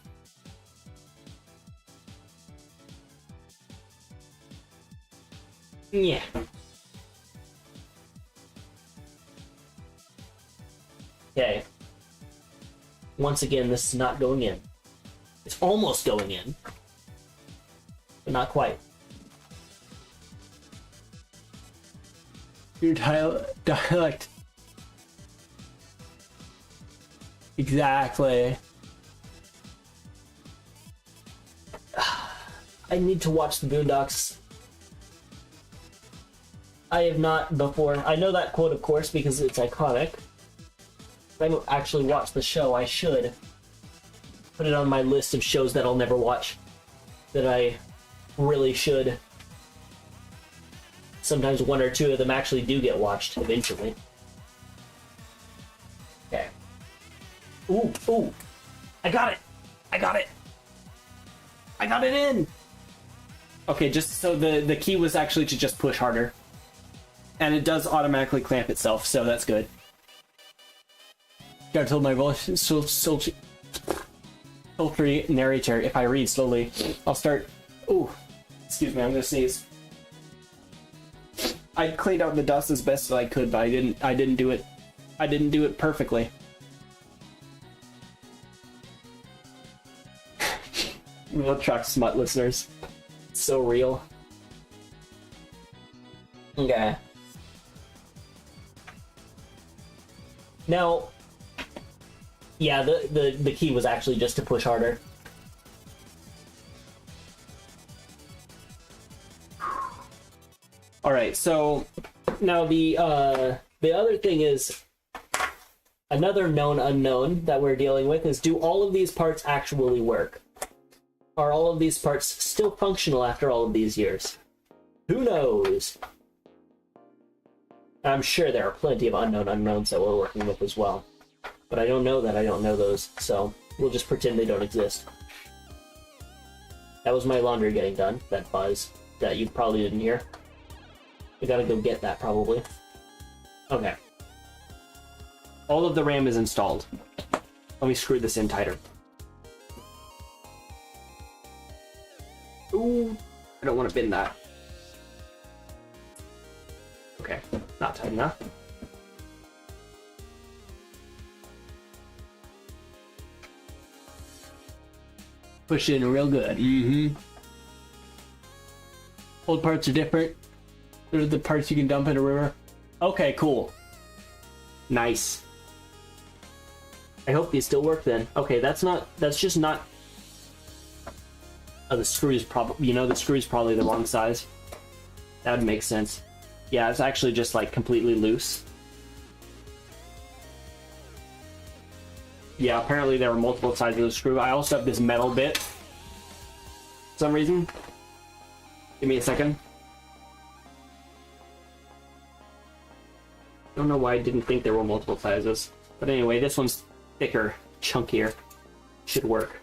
Yeah. Okay. Once again, this is not going in. It's almost going in, but not quite. Your dialect. Exactly. I need to watch the Boondocks. I have not before. I know that quote, of course, because it's iconic. If I don't actually watch the show, I should put it on my list of shows that I'll never watch. That I really should sometimes one or two of them actually do get watched eventually. Okay. Ooh. I got it. I got it in. Okay, just so the key was actually to just push harder. And it does automatically clamp itself, so that's good. Gotta tell my voice sultry narrator. If I read slowly, I'll start. Ooh, excuse me, I'm gonna sneeze. I cleaned out the dust as best as I could, but I didn't do it. I didn't do it perfectly. Real truck smut listeners. It's so real. Okay. Now, yeah, the key was actually just to push harder. All right, so Now the other thing is another known unknown that we're dealing with is, do all of these parts actually work? Are all of these parts still functional after all of these years? Who knows? I'm sure there are plenty of unknown unknowns that we're working with as well. But I don't know that I don't know those, so we'll just pretend they don't exist. That was my laundry getting done, that buzz that you probably didn't hear. We gotta go get that, probably. Okay. all of the RAM is installed. Let me screw this in tighter. Ooh, I don't want to bend that. Okay, not tight enough. Push in real good. Mm-hmm. Old parts are different. Those are the parts you can dump in a river. Okay, cool. Nice. I hope these still work then. Okay, that's just not... Oh, the screw's probably... You know, the screw's probably the wrong size. That would make sense. Yeah, it's actually just, like, completely loose. Yeah, apparently there are multiple sizes of the screw. I also have this metal bit. For some reason. Give me a second. Don't know why I didn't think there were multiple sizes. But anyway, this one's thicker, chunkier. Should work.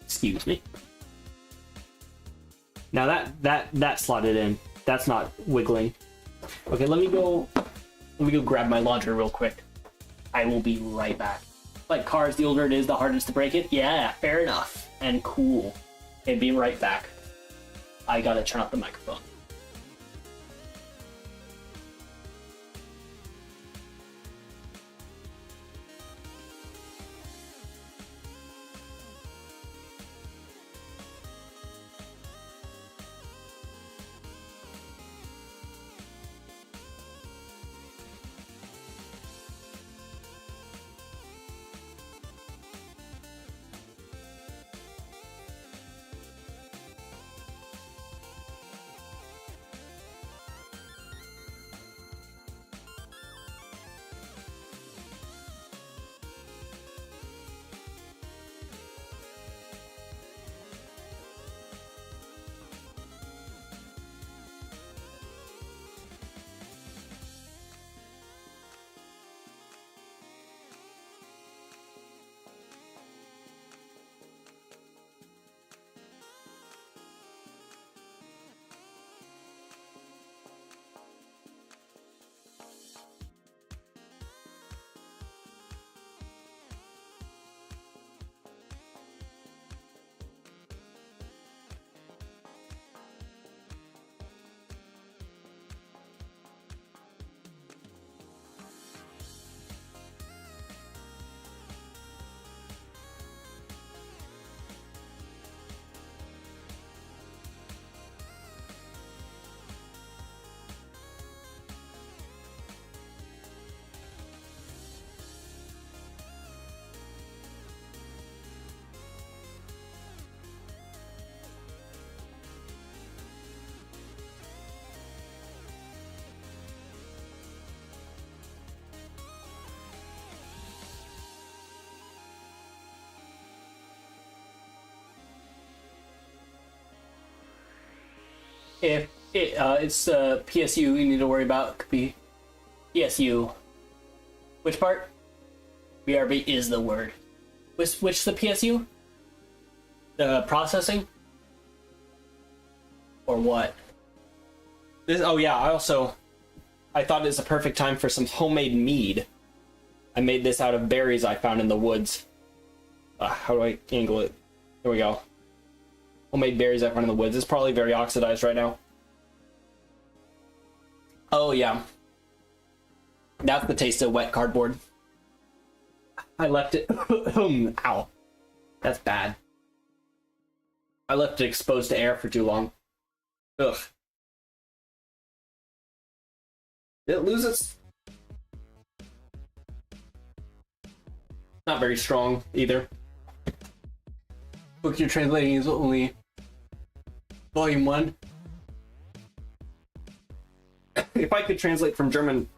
Excuse me. Now that slotted in. That's not wiggling. Okay, let me go grab my launcher real quick. I will be right back. Like cars, the older it is, the harder it is to break it. Yeah, fair enough. And cool. Okay, be right back. I gotta turn off the microphone. if it's PSU you need to worry about, it could be PSU. Which part? BRB is the word. Which the PSU? The processing? Or what? This, oh yeah, I thought it was a perfect time for some homemade mead. I made this out of berries I found in the woods. How do I angle it? There we go. Homemade berries I found in the woods. It's probably very oxidized right now. Oh yeah. That's the taste of wet cardboard. I left it... Ow. That's bad. I left it exposed to air for too long. Ugh. Did it lose its... Not very strong, either. Book you're translating is only volume 1. If I could translate from German,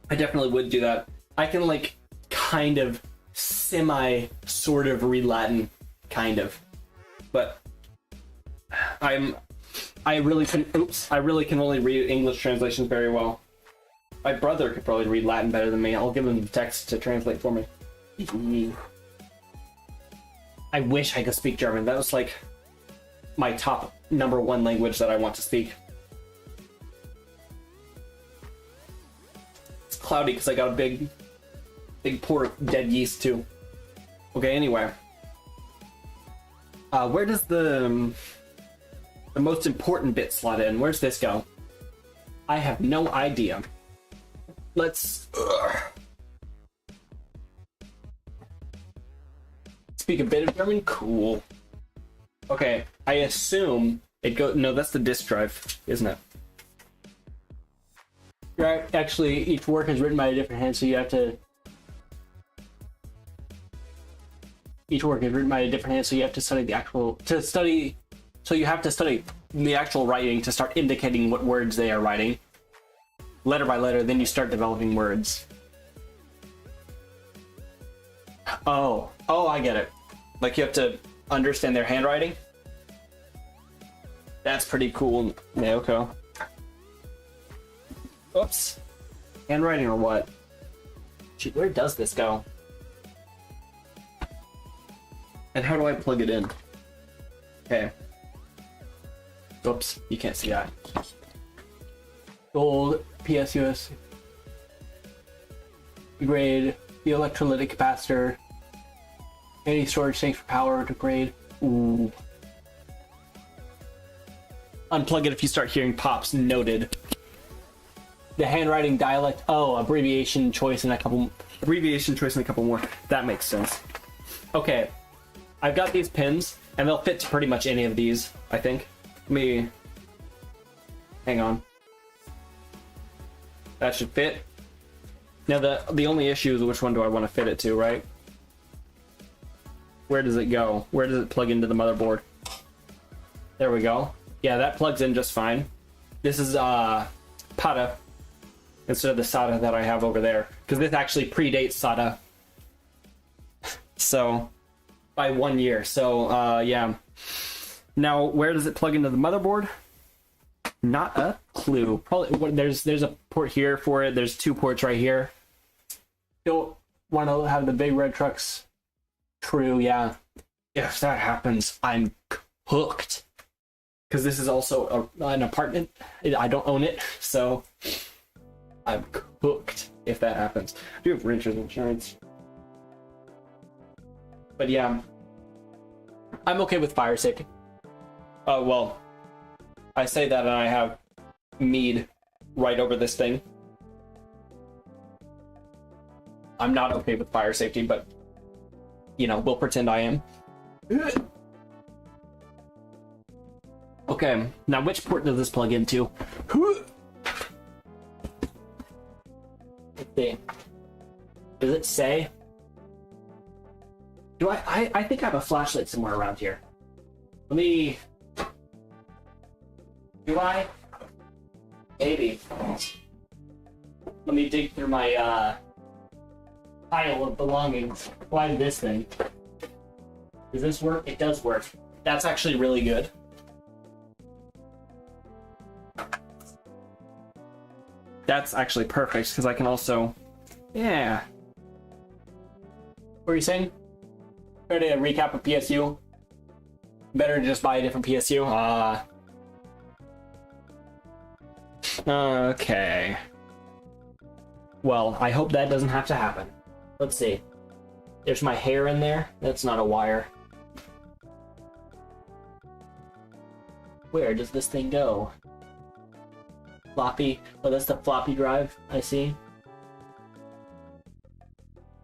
I definitely would do that. I can, like, kind of, sort of read Latin. Kind of. But... I really can only read English translations very well. My brother could probably read Latin better than me. I'll give him the text to translate for me. I wish I could speak German. That was like my top #1 language that I want to speak. It's cloudy because I got a big pour of dead yeast too. Okay, anyway. Where does the most important bit slot in? Where's this go? I have no idea. Let's speak a bit of German. Cool. Okay, I assume it goes. No, that's the disk drive, isn't it? Right. Actually, each work is written by a different hand, so you have to. Each work is written by a different hand, so you have to study the actual So you have to study the actual writing to start indicating what words they are writing. Letter by letter, then you start developing words. Oh, I get it. Like you have to understand their handwriting? That's pretty cool, Naoko. Oops. Handwriting or what? Gee, where does this go? And how do I plug it in? Okay. Oops, you can't see that. Gold, PSUS, grade, the electrolytic capacitor, any storage tanks for power to grade. Ooh. Unplug it if you start hearing pops. Noted. The handwriting dialect. Oh, abbreviation choice and a couple more. That makes sense. Okay. I've got these pins, and they'll fit to pretty much any of these, I think. Hang on. That should fit. Now the only issue is which one do I want to fit it to, right? Where does it go? Where does it plug into the motherboard? There we go. Yeah, that plugs in just fine. This is PATA instead of the SATA that I have over there, because this actually predates SATA. So by 1 year. So yeah. Now where does it plug into the motherboard? Not a clue. Probably there's a port here for it. There's 2 ports right here. Don't want to have the big red trucks. True, yeah. If that happens, I'm hooked. Because this is also an apartment. I don't own it, so I'm cooked if that happens. I do have renter's insurance. But yeah. I'm okay with fire safety. Oh, well. I say that and I have mead right over this thing. I'm not okay with fire safety, but, you know, we'll pretend I am. Okay, now which port does this plug into? Let's see. Does it say? Do I think I have a flashlight somewhere around here. Let me... Do I? Maybe. Let me dig through my pile of belongings. Find this thing. Does this work? It does work. That's actually really good. That's actually perfect, because I can also... Yeah. What were you saying? Try to recap of PSU. Better to just buy a different PSU. Okay. Well, I hope that doesn't have to happen. Let's see. There's my hair in there. That's not a wire. Where does this thing go? Floppy. Oh, that's the floppy drive. I see.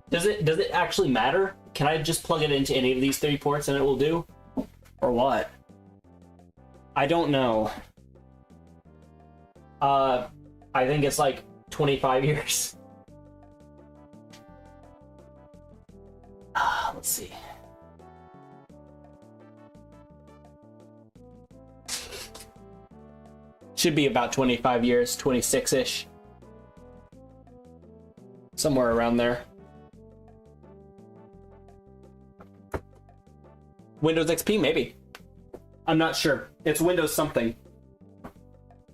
Does it actually matter? Can I just plug it into any of these 3 ports and it will do? Or what? I don't know. I think it's like 25 years. Let's see. Should be about 25 years, 26-ish. Somewhere around there. Windows XP, maybe. I'm not sure. It's Windows something.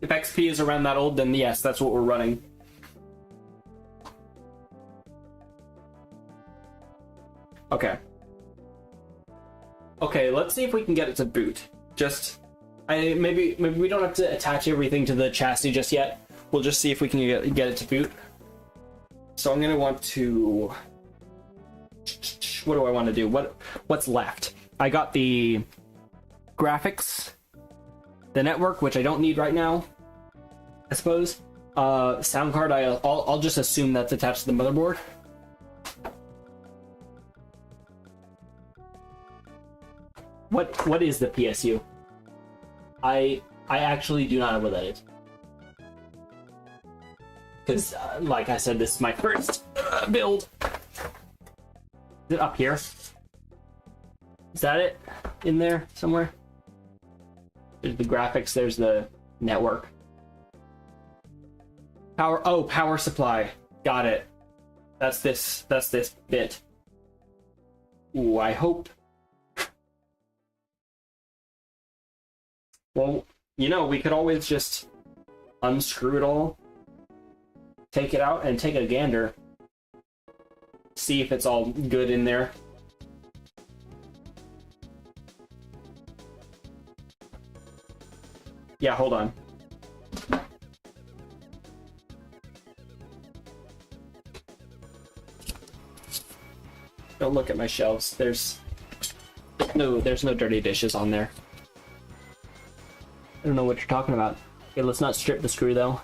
If XP is around that old, then yes, that's what we're running. Okay. Okay, let's see if we can get it to boot. Maybe we don't have to attach everything to the chassis just yet. We'll just see if we can get it to boot. So I'm gonna want to... What do I want to do? What's left? I got the graphics, the network, which I don't need right now, I suppose. Sound card, I'll just assume that's attached to the motherboard. What is the PSU? I actually do not know what that is. Because, like I said, this is my first build. Is it up here? Is that it? In there somewhere? There's the graphics, there's the network. Power supply. Got it. That's this bit. Ooh, I hope. Well, you know, we could always just unscrew it all, take it out, and take a gander. See if it's all good in there. Yeah, hold on. Don't look at my shelves. There's no dirty dishes on there. I don't know what you're talking about. Okay, let's not strip the screw though.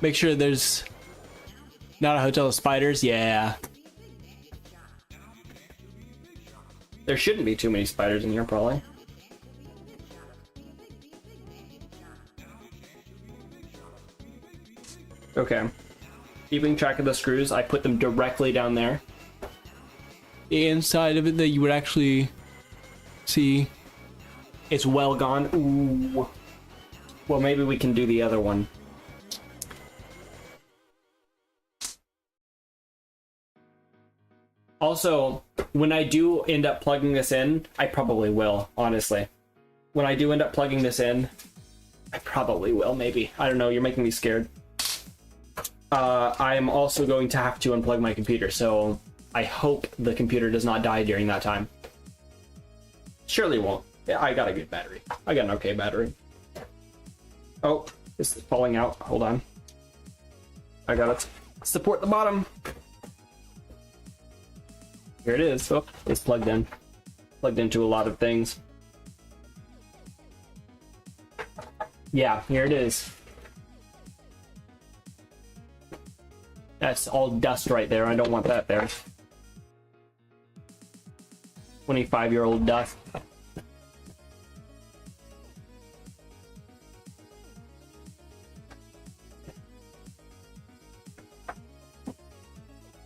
Make sure there's not a hotel of spiders. Yeah. There shouldn't be too many spiders in here, probably. Okay. Keeping track of the screws, I put them directly down there. The inside of it that you would actually see. It's well gone. Ooh. Well, maybe we can do the other one. Also, when I do end up plugging this in, I probably will, honestly. When I do end up plugging this in, I probably will, maybe. I don't know, you're making me scared. I am also going to have to unplug my computer, so I hope the computer does not die during that time. Surely won't. Yeah, I got a good battery. I got an okay battery. Oh, this is falling out. Hold on. I gotta support the bottom. Here it is. Oh, it's plugged in. Plugged into a lot of things. Yeah, here it is. That's all dust right there. I don't want that there. 25-year-old dust.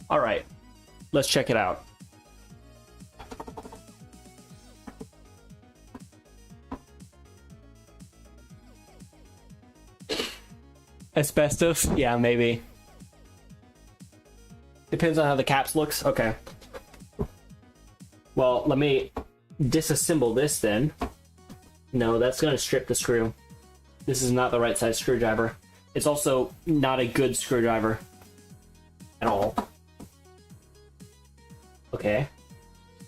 All right, let's check it out. Asbestos? Yeah, maybe. Depends on how the caps looks. Okay. Well, let me disassemble this then. No, that's gonna strip the screw. This is not the right size screwdriver. It's also not a good screwdriver at all. Okay.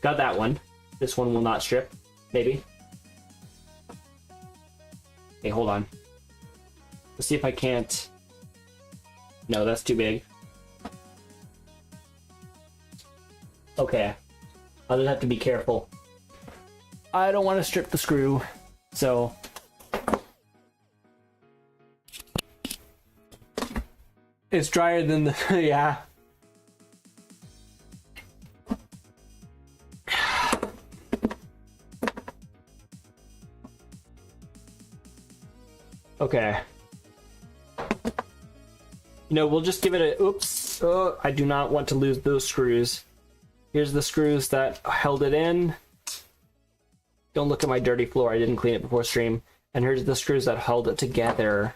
Got that one. This one will not strip. Maybe. Hey, hold on. Let's see if I can't... No, that's too big. Okay. I'll just have to be careful. I don't want to strip the screw, so... It's drier than the... yeah. Okay. You know, we'll just give it a... Oops. Oh, I do not want to lose those screws. Here's the screws that held it in. Don't look at my dirty floor. I didn't clean it before stream. And here's the screws that held it together.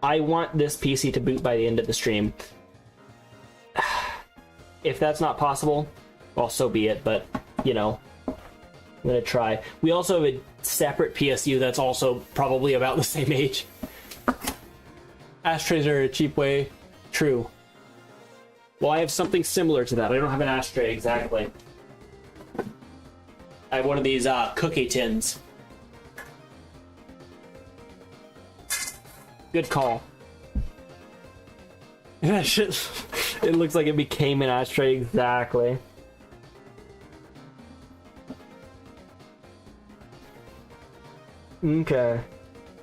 I want this PC to boot by the end of the stream. If that's not possible, well, so be it, but, you know, I'm gonna try. We also have a separate PSU that's also probably about the same age. Ashtrays are a cheap way. True. Well, I have something similar to that. I don't have an ashtray exactly. I have one of these cookie tins. Good call. That shit, it looks like it became an ashtray exactly. Okay.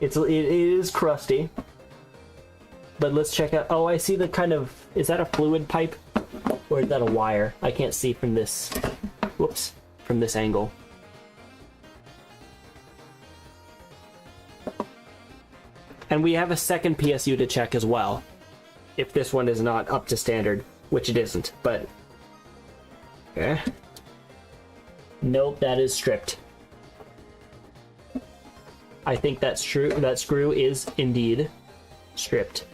It is crusty. But let's check out... Oh, I see the kind of... Is that a fluid pipe? Or is that a wire? I can't see from this... Whoops. From this angle. And we have a second PSU to check as well. If this one is not up to standard. Which it isn't, but... Okay. Nope, that is stripped. I think that's true. That screw is indeed stripped.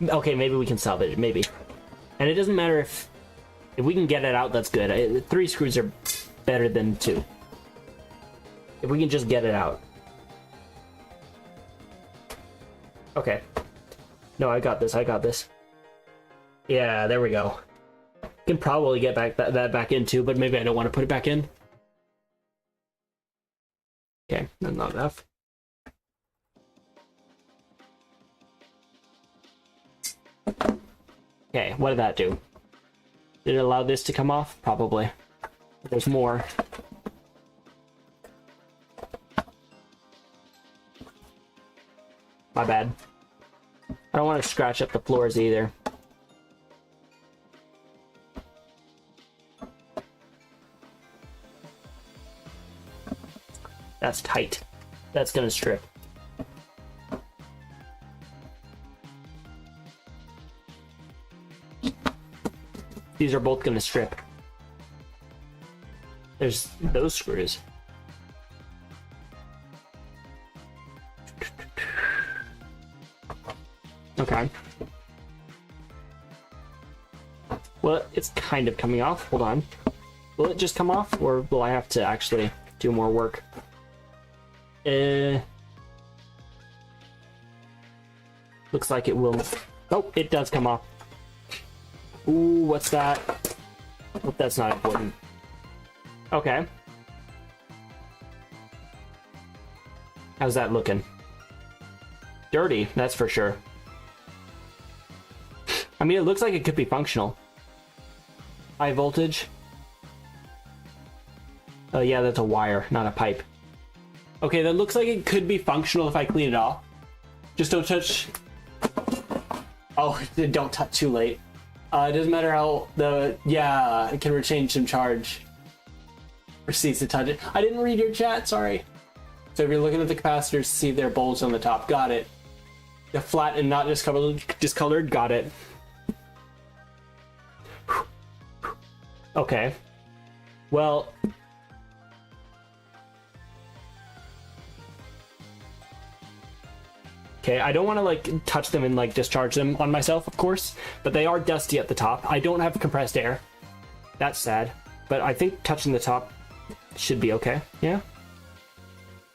Okay, maybe we can salvage it, maybe. And it doesn't matter if we can get it out, that's good. 3 screws are better than 2. If we can just get it out. Okay. No, I got this, I got this. Yeah, there we go. Can probably get back that back in too, but maybe I don't want to put it back in. Okay, that's not enough. Okay, what did that do? Did it allow this to come off? Probably. There's more. My bad. I don't want to scratch up the floors either. That's tight. That's gonna strip. These are both gonna strip. There's those screws. Okay. Well, it's kind of coming off. Hold on. Will it just come off, or will I have to actually do more work? Looks like it will. Oh, it does come off. Ooh, what's that? Hope that's not important. Okay. How's that looking? Dirty, that's for sure. I mean, it looks like it could be functional. High voltage. Oh yeah, that's a wire, not a pipe. Okay, that looks like it could be functional if I clean it off. Just don't touch... Oh, don't touch too late. It doesn't matter how the... Yeah, it can retain some charge. Proceeds to touch it. I didn't read your chat, sorry. So if you're looking at the capacitors, see their bolts on the top. Got it. The flat and not discolored. Got it. Okay. Well... Okay, I don't want to like touch them and like discharge them on myself, of course, but they are dusty at the top. I don't have compressed air. That's sad. but I think touching the top should be okay. Yeah.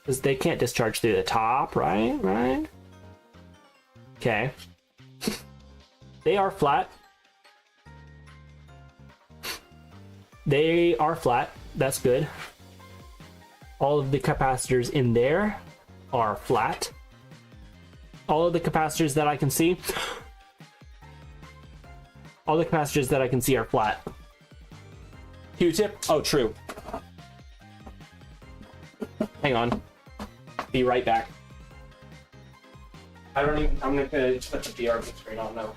Because they can't discharge through the top, right? Right? Okay. They are flat. They are flat. That's good. All of the capacitors in there are flat. All of the capacitors that I can see. All the capacitors that I can see are flat. Q-tip? Oh, true. Hang on. Be right back. I don't even. I'm not gonna put the BRB screen on now.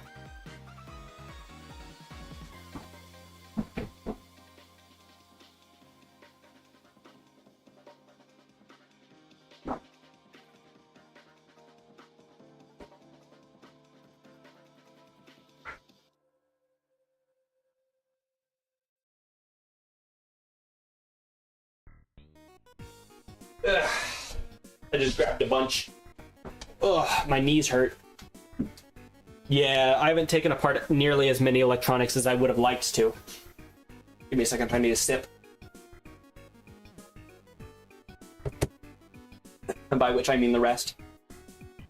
Ugh. I just grabbed a bunch. Ugh, my knees hurt. Yeah, I haven't taken apart nearly as many electronics as I would have liked to. Give me a second, I need a sip. And by which I mean the rest.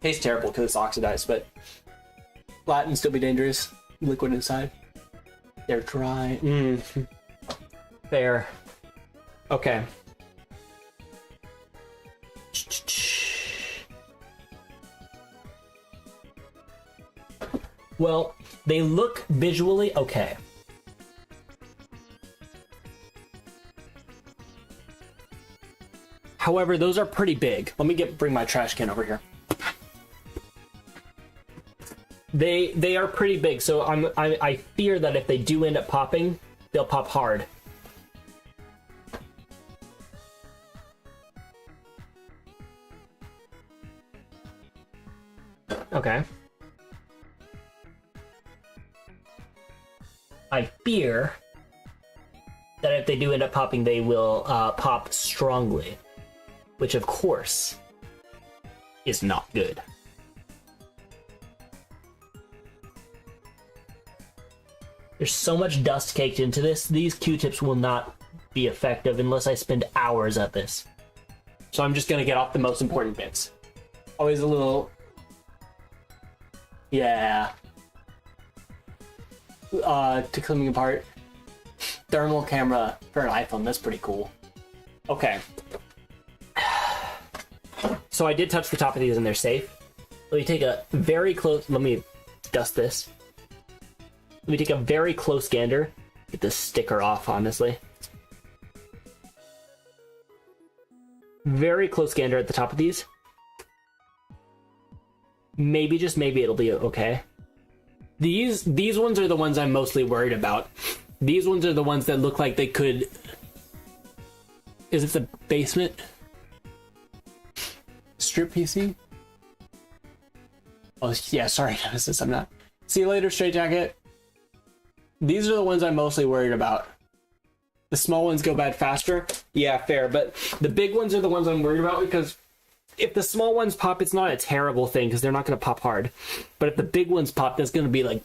Tastes terrible because it's oxidized, but flat and still be dangerous. Liquid inside. They're dry. Fair. Okay. Well, they look visually okay. However, those are pretty big. Let me bring my trash can over here. They are pretty big, so I fear that if they do end up popping, they'll pop hard. Okay. I fear that if they do end up popping, they will pop strongly, which of course is not good. There's so much dust caked into this, these Q-tips will not be effective unless I spend hours at this. So I'm just gonna get off the most important bits. Always a little... Yeah. To clean apart. Thermal camera for an iPhone, that's pretty cool. Okay. So I did touch the top of these and they're safe. Let me take a very close, let me dust this. Let me take a very close gander. Get this sticker off, honestly. Very close gander at the top of these. Maybe, just maybe it'll be okay. These ones are the ones I'm mostly worried about. These ones are the ones that look like they could... Is it the basement? Strip PC? Oh, yeah, sorry, Nemesis, I'm not. See you later, Straight Jacket. These are the ones I'm mostly worried about. The small ones go bad faster. Yeah, fair, but the big ones are the ones I'm worried about because if the small ones pop, it's not a terrible thing because they're not going to pop hard. But if the big ones pop, that's going to be like...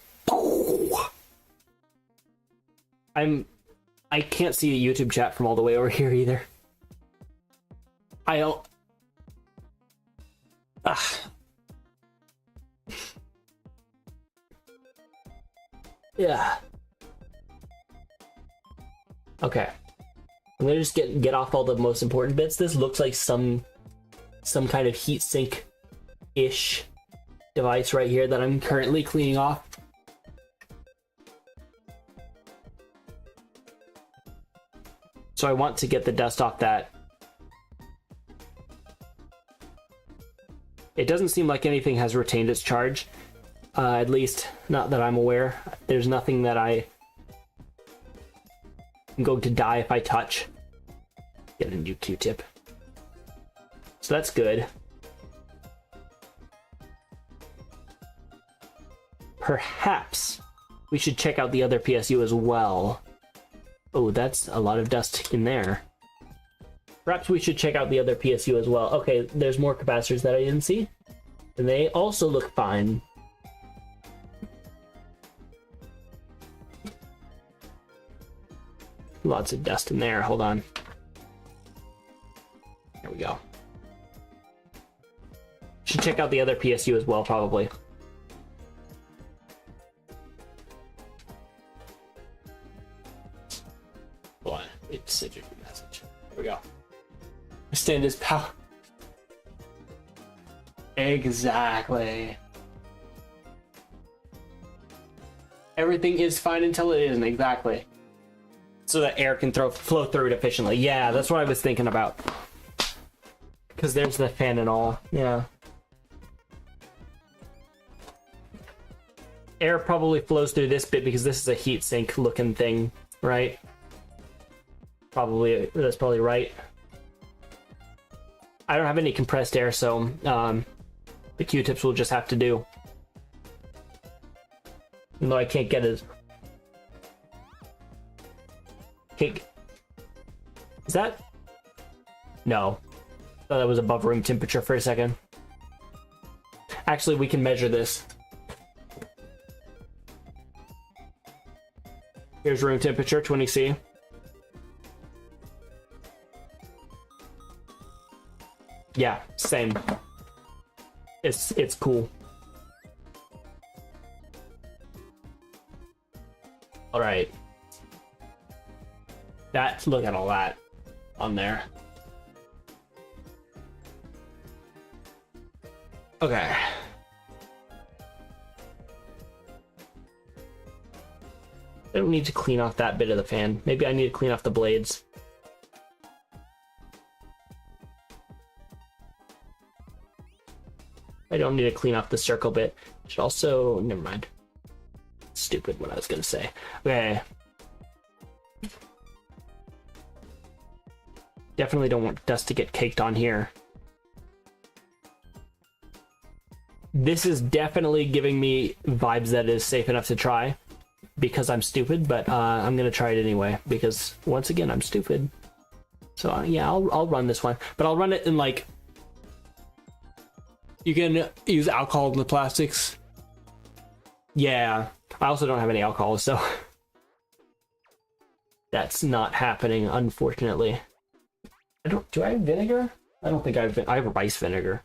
I can't see a YouTube chat from all the way over here either. Yeah. Okay. I'm gonna just get off all the most important bits. This looks like some kind of heatsink-ish device right here that I'm currently cleaning off. So I want to get the dust off that. It doesn't seem like anything has retained its charge. At least, not that I'm aware. There's nothing that I'm going to die if I touch. Get a new Q-tip. So that's good. Perhaps we should check out the other PSU as well. Oh, that's a lot of dust in there. Perhaps we should check out the other PSU as well. Okay, there's more capacitors that I didn't see. And they also look fine. lots of dust in there. Hold on. There we go. Should check out the other PSU as well, probably. Hold on. It's such a good message. There we go. Extend his power. Exactly. Everything is fine until it isn't. Exactly. So that air can flow through it efficiently. Yeah, that's what I was thinking about. Because there's the fan and all. Yeah. Air probably flows through this bit because this is a heatsink looking thing, right? Probably, that's probably right. I don't have any compressed air, so the Q-tips will just have to do. Even though I can't get it. Is that? No. Thought that was above room temperature for a second. Actually, we can measure this. Here's room temperature, 20°C. Yeah, same. It's cool. All right. Look at all that on there. Okay. I don't need to clean off that bit of the fan. Maybe I need to clean off the blades. I don't need to clean off the circle bit. Should also, never mind. Stupid what I was gonna say. Okay. Definitely don't want dust to get caked on here. This is definitely giving me vibes that it is safe enough to try because I'm stupid, but I'm gonna try it anyway because once again I'm stupid. So yeah, I'll run this one, but I'll run it in like. You can use alcohol in the plastics. Yeah, I also don't have any alcohol, so that's not happening, unfortunately. Do I have vinegar? I don't think I have rice vinegar.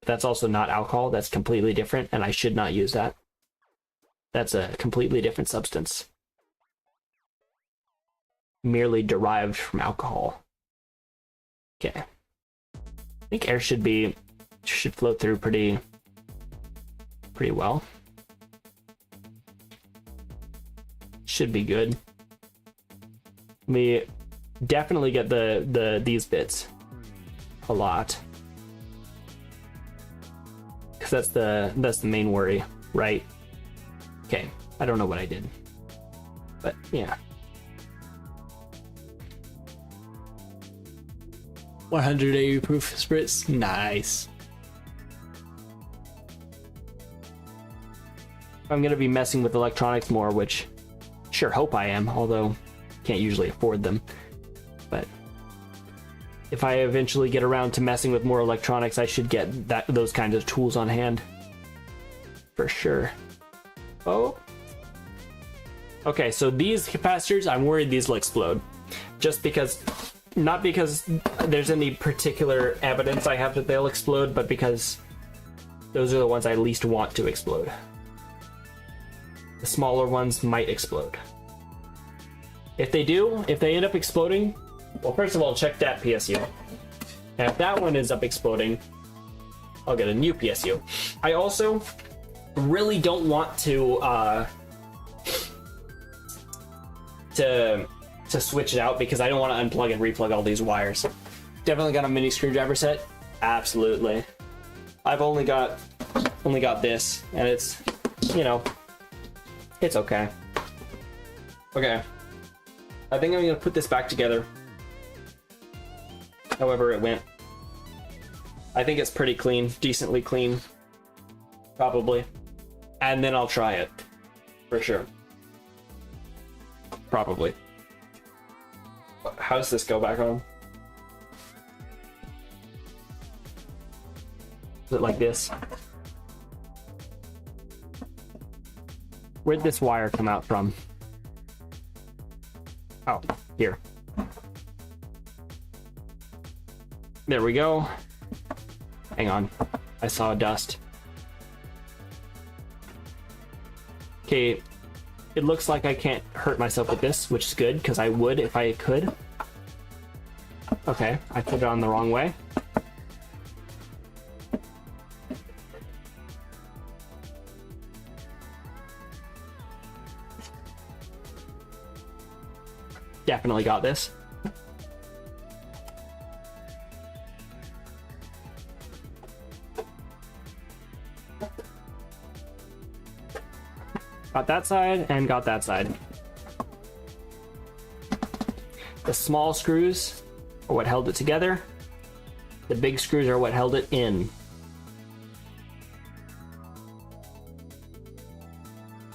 That's also not alcohol. That's completely different, and I should not use that. That's a completely different substance. Merely derived from alcohol. Okay. I think air should flow through pretty well. Should be good. We definitely get these bits a lot. Because that's the main worry, right? Okay, I don't know what I did. But yeah. 180 proof spritz. Nice. I'm gonna be messing with electronics more, which sure hope I am, although can't usually afford them. But if I eventually get around to messing with more electronics, I should get those kinds of tools on hand. For sure. Oh. Okay, so these capacitors, I'm worried these will explode. Just because, not because there's any particular evidence I have that they'll explode, but because those are the ones I least want to explode. The smaller ones might explode. If they do, if they end up exploding, well, first of all, check that PSU. And if that one ends up exploding, I'll get a new PSU. I also really don't want to switch it out because I don't want to unplug and replug all these wires. Definitely got a mini screwdriver set. Absolutely. I've only got this, and it's, you know, it's okay. Okay. I think I'm gonna put this back together. However it went. I think it's pretty clean, decently clean. Probably. And then I'll try it. For sure. Probably. How does this go back on? Is it like this? Where'd this wire come out from? Oh, here. There we go. Hang on. I saw dust. Okay. It looks like I can't hurt myself with this, which is good, because I would if I could. Okay, I put it on the wrong way. Definitely got this. Got that side and got that side. The small screws are what held it together. The big screws are what held it in.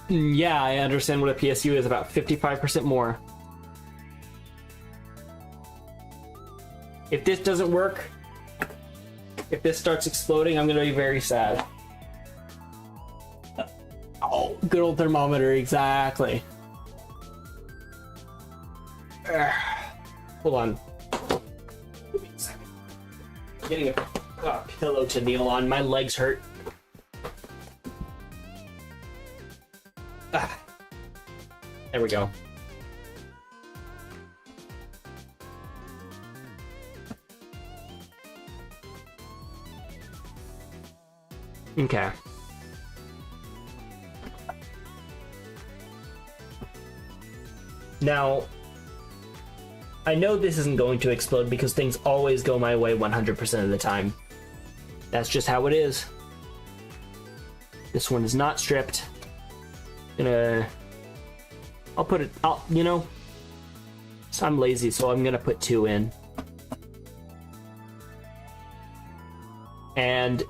Yeah, I understand what a PSU is, about 55% more. If this doesn't work, if this starts exploding, I'm gonna be very sad. Oh, good old thermometer, exactly. Hold on. Give me a second. I'm getting a pillow to kneel on. My legs hurt. There we go. Okay. Now, I know this isn't going to explode because things always go my way 100% of the time. That's just how it is. This one is not stripped. I'll put it, you know, so I'm lazy, so I'm gonna put 2 in. And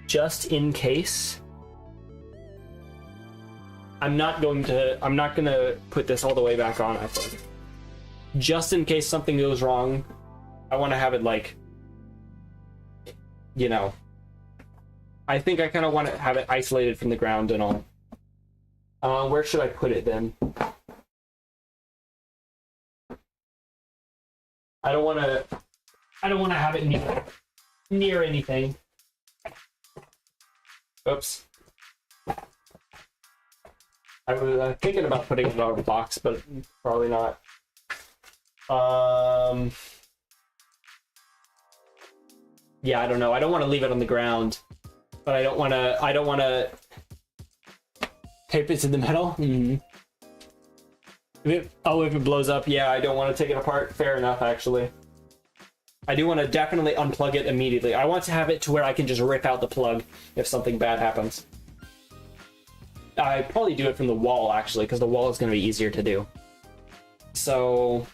just in case, I'm not gonna put this all the way back on, I think. Just in case something goes wrong, I want to have it like, you know, I think I kind of want to have it isolated from the ground and all. Where should I put it then? I don't want to have it near anything. Oops. I was thinking about putting it in a box, but probably not. Yeah, I don't know. I don't want to leave it on the ground, but I don't want to tape it to the metal. Mm-hmm. If it blows up, yeah, I don't want to take it apart. Fair enough, actually. I do want to definitely unplug it immediately. I want to have it to where I can just rip out the plug if something bad happens. I'd probably do it from the wall, actually, because the wall is going to be easier to do. So,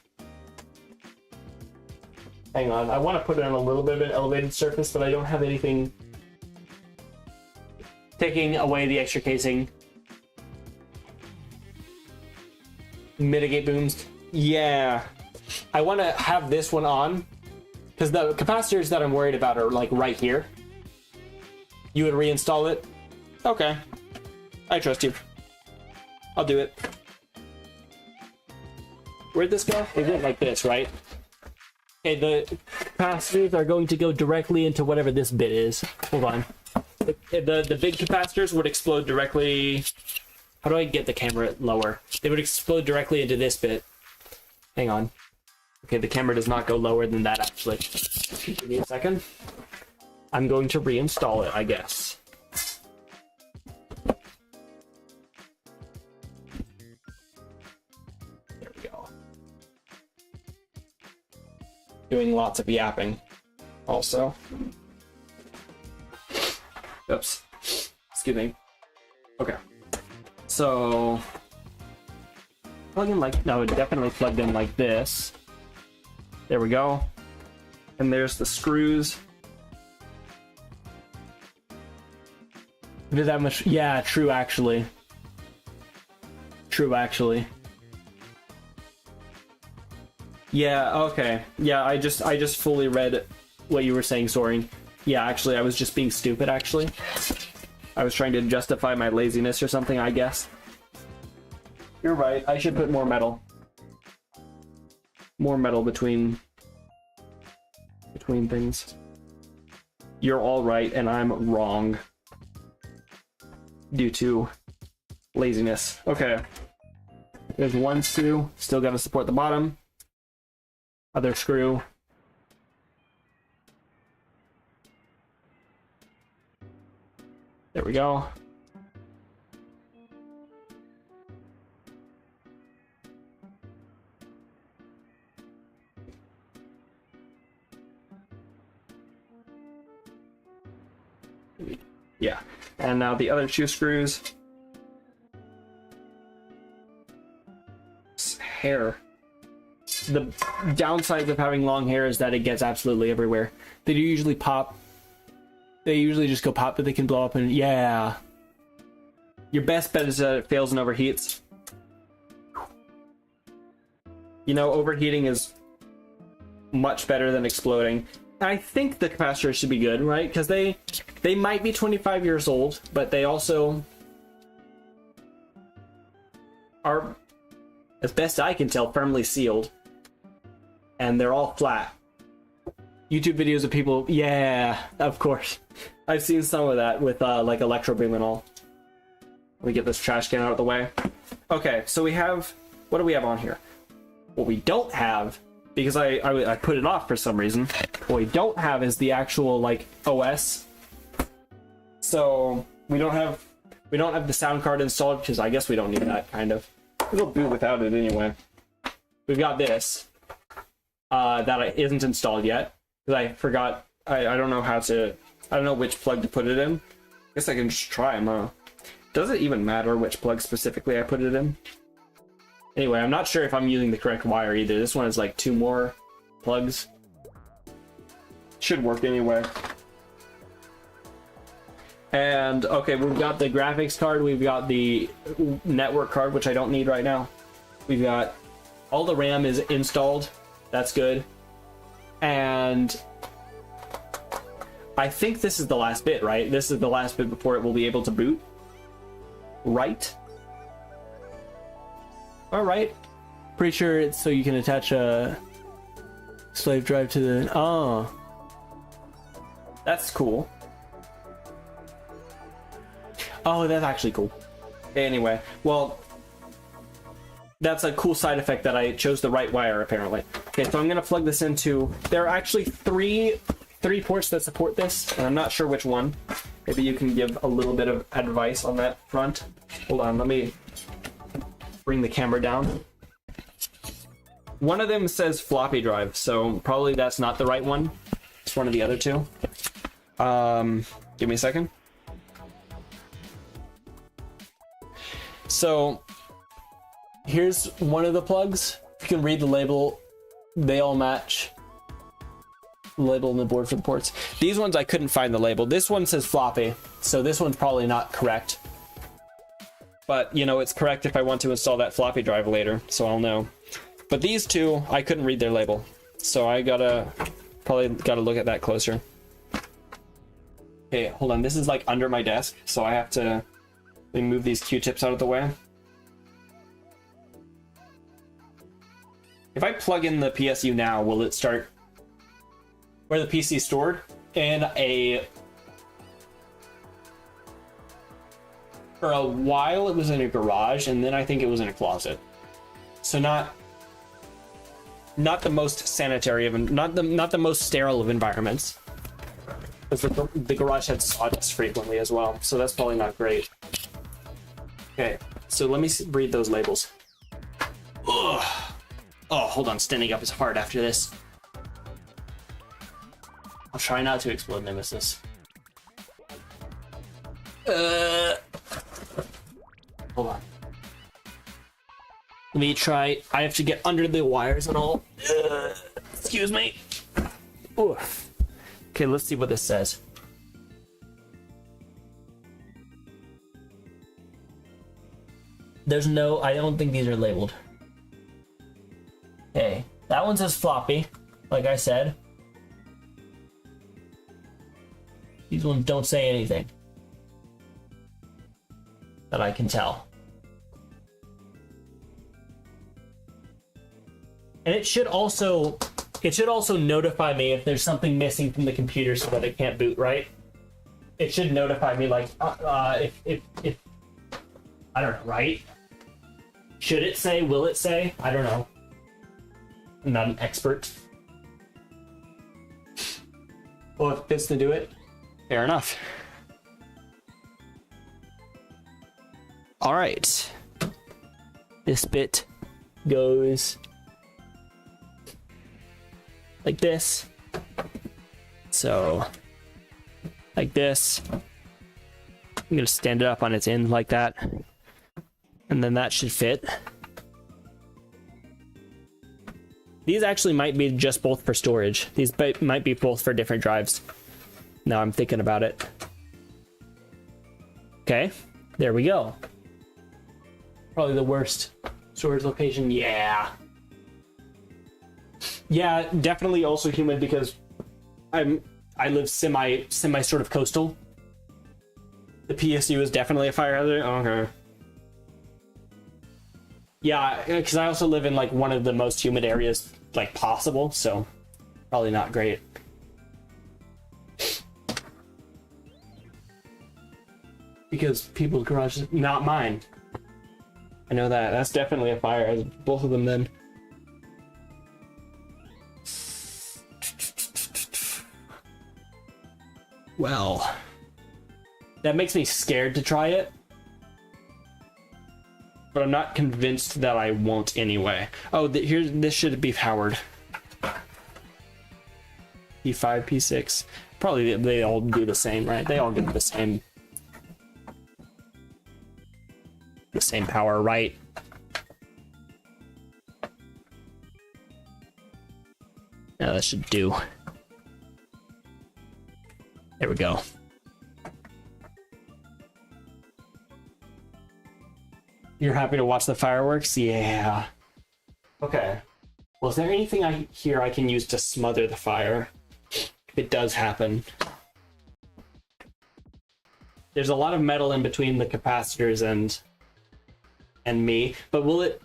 hang on. I want to put it on a little bit of an elevated surface, but I don't have anything taking away the extra casing. Mitigate booms. Yeah. I want to have this one on, because the capacitors that I'm worried about are, like, right here. You would reinstall it? Okay. I trust you. I'll do it. Where'd this go? It went like this, right? Okay, the capacitors are going to go directly into whatever this bit is. Hold on. The big capacitors would explode directly... How do I get the camera lower? They would explode directly into this bit. Hang on. Okay, the camera does not go lower than that, actually. Give me a second. I'm going to reinstall it, I guess. There we go. Doing lots of yapping, also. Oops. Excuse me. Okay. So, plug in like, no, it definitely plugged in like this. There we go. And there's the screws. Did that much? Yeah, true actually. True actually. Yeah, okay. Yeah, I just fully read what you were saying, Soaring. Yeah, actually, I was just being stupid, actually. I was trying to justify my laziness or something, I guess. You're right, I should put more metal. more metal between things. You're all right and I'm wrong due to laziness. Okay. There's one screw, still got to support the bottom. Other screw. There we go. Yeah. And now the other two screws. Hair. The downside of having long hair is that it gets absolutely everywhere. They do usually pop. They usually just go pop, but they can blow up and yeah. Your best bet is that it fails and overheats. You know, overheating is much better than exploding. I think the capacitors should be good, right? Because they might be 25 years old, but they also are, as best I can tell, firmly sealed. And they're all flat. YouTube videos of people, yeah, of course. I've seen some of that with like Electro Boom and all. Let me get this trash can out of the way. Okay, so we have, what do we have on here? What we don't have, because I put it off for some reason, what we don't have is the actual like OS. So we don't have the sound card installed because I guess we don't need that, kind of. It'll boot without it anyway. We've got this that isn't installed yet because I forgot. I don't know how to. I don't know which plug to put it in. I guess I can just try them, huh? Does it even matter which plug specifically I put it in? Anyway, I'm not sure if I'm using the correct wire either. This one has like 2 more plugs. Should work anyway. And okay, we've got the graphics card, we've got the network card, which I don't need right now. We've got all the RAM is installed. That's good. And I think this is the last bit, right? This is the last bit before it will be able to boot. Right? Alright. Pretty sure it's so you can attach a slave drive to the... Oh. That's cool. Oh, that's actually cool. Anyway, well, that's a cool side effect that I chose the right wire, apparently. Okay, so I'm going to plug this into... There are actually three ports that support this, and I'm not sure which one. Maybe you can give a little bit of advice on that front. Hold on, let me bring the camera down. One of them says floppy drive, so probably that's not the right one. It's one of the other two. Give me a second. So here's one of the plugs. You can read the label. They all match. Label on the board for the ports. These ones I couldn't find the label. This one says floppy, so this one's probably not correct. But, you know, it's correct if I want to install that floppy drive later, so I'll know. But these two, I couldn't read their label. So I probably gotta look at that closer. Okay, hold on. This is like under my desk, so I have to move these Q-tips out of the way. If I plug in the PSU now, will it start where the PC is stored? In a... For a while it was in a garage, and then I think it was in a closet. So not the most sanitary of, not the most sterile of environments. Because the garage had sawdust frequently as well, so that's probably not great. Okay, so let me read those labels. Ugh. Oh, hold on, standing up is hard after this. I'll try not to explode Nemesis. Hold on. Let me try. I have to get under the wires and all. Excuse me. Oof. Okay, let's see what this says. There's no... I don't think these are labeled. Okay. That one says floppy, like I said. These ones don't say anything that I can tell. And it should also notify me if there's something missing from the computer so that it can't boot, right? It should notify me, like, if I don't know, right? Should it say? Will it say? I don't know. I'm not an expert. Well, if it fits to do it, fair enough. All right. This bit goes like this. So, like this. I'm gonna stand it up on its end like that. And then that should fit. These actually might be just both for storage. These might be both for different drives. Now I'm thinking about it. Okay, there we go. Probably the worst storage location. Yeah. Yeah, definitely also humid because I live semi sort of coastal. The PSU is definitely a fire hazard. Okay. Yeah, because I also live in like one of the most humid areas like possible, so probably not great. Because people's garages, not mine. I know that. That's definitely a fire hazard. Both of them then. Well, that makes me scared to try it. But I'm not convinced that I won't anyway. Oh, here's this should be powered. P5, P6. Probably they all do the same, right? They all get the same power, right? Yeah, that should do. There we go. You're happy to watch the fireworks? Yeah. Okay. Well, is there anything here I can use to smother the fire? If it does happen. There's a lot of metal in between the capacitors and me, but will it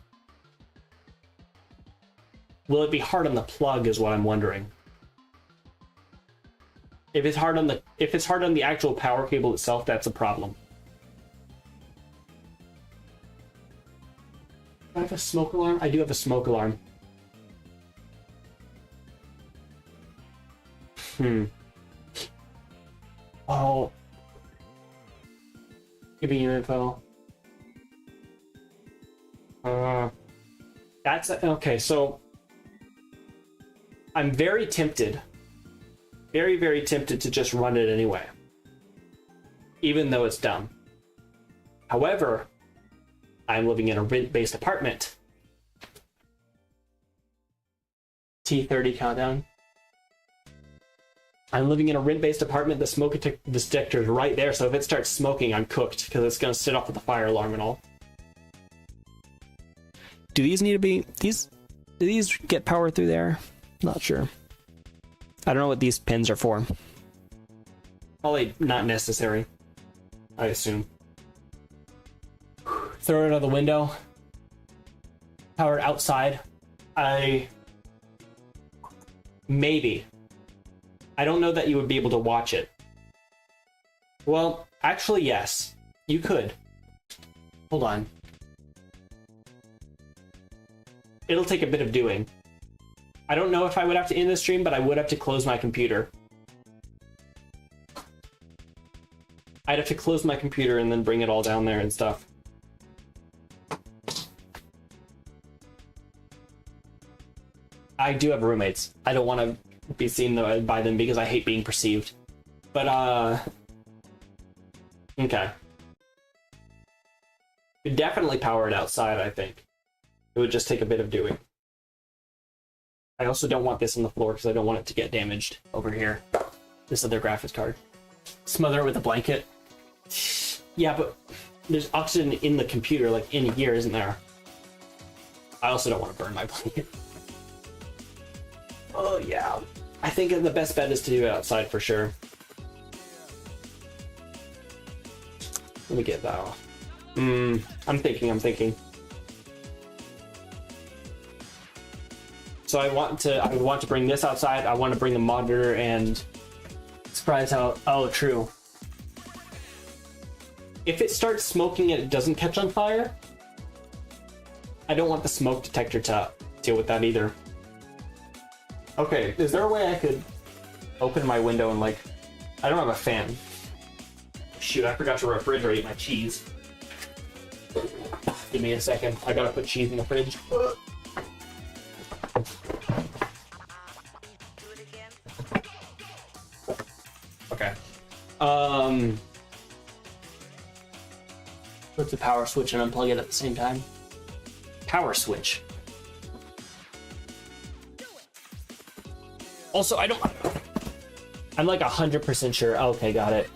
be hard on the plug is what I'm wondering. If it's hard on the actual power cable itself, that's a problem. Do I have a smoke alarm? I do have a smoke alarm. Oh. Giving you info. That's okay, so I'm very tempted. Very, very tempted to just run it anyway. Even though it's dumb. However, I'm living in a rent-based apartment. T30 countdown. I'm living in a rent-based apartment. The smoke detector is right there, so if it starts smoking, I'm cooked because it's going to set off with the fire alarm and all. Do these need to be... Do these get power through there? Not sure. I don't know what these pins are for. Probably not necessary, I assume. Throw it out the window. Power outside. Maybe. I don't know that you would be able to watch it. Well, actually, yes. You could. Hold on. It'll take a bit of doing. I don't know if I would have to end the stream, but I would have to close my computer. I'd have to close my computer and then bring it all down there and stuff. I do have roommates. I don't want to be seen by them because I hate being perceived. But, okay. You'd definitely power it outside, I think. It would just take a bit of doing. I also don't want this on the floor because I don't want it to get damaged over here. This other graphics card. Smother it with a blanket. Yeah, but there's oxygen in the computer, like in here, isn't there? I also don't want to burn my blanket. Oh, yeah. I think the best bet is to do it outside for sure. Let me get that off. I'm thinking. So I want to bring this outside. I want to bring the monitor and surprise how. Oh, true. If it starts smoking and it doesn't catch on fire, I don't want the smoke detector to deal with that either. Okay, is there a way I could open my window and like... I don't have a fan. Shoot, I forgot to refrigerate my cheese. Give me a second. I gotta put cheese in the fridge. Okay. Put the power switch and unplug it at the same time. Power switch. Also, I'm like 100% sure. Okay, got it.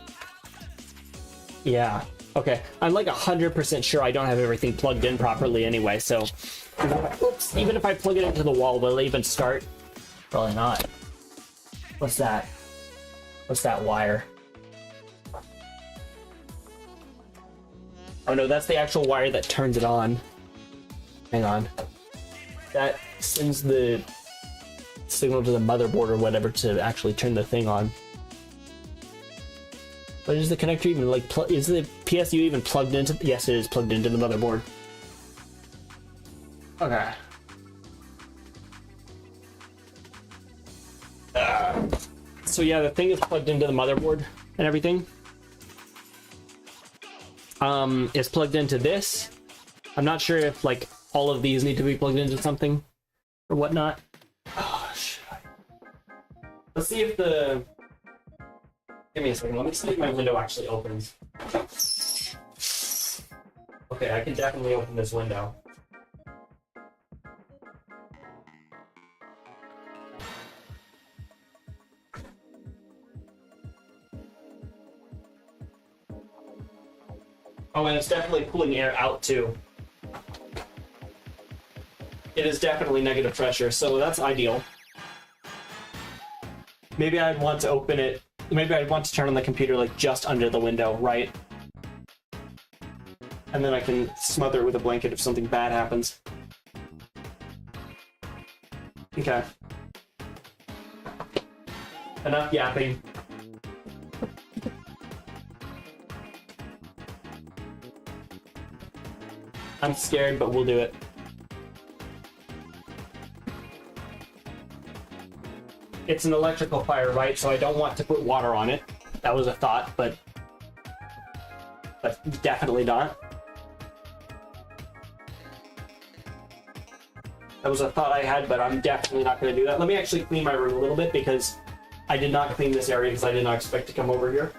Yeah. Okay. I'm like 100% sure I don't have everything plugged in properly anyway, so... Oops. Even if I plug it into the wall, will it even start? Probably not. What's that? What's that wire? Oh no, that's the actual wire that turns it on. Hang on. That sends the signal to the motherboard or whatever to actually turn the thing on. But is the connector even like is the PSU even plugged into? Yes, it is plugged into the motherboard. Okay. So yeah, the thing is plugged into the motherboard and everything. It's plugged into this. I'm not sure if like all of these need to be plugged into something or whatnot. Oh, shit. Let's see if the... Give me a second. Let me see if my window actually opens. Okay, I can definitely open this window. Oh, and it's definitely pulling air out too. It is definitely negative pressure, so that's ideal. Maybe I'd want to open it. Maybe I'd want to turn on the computer like just under the window, right? And then I can smother it with a blanket if something bad happens. Okay. Enough yapping. I'm scared, but we'll do it. It's an electrical fire, right? So I don't want to put water on it. That was a thought, but definitely not. That was a thought I had, but I'm definitely not going to do that. Let me actually clean my room a little bit because I did not clean this area because I did not expect to come over here.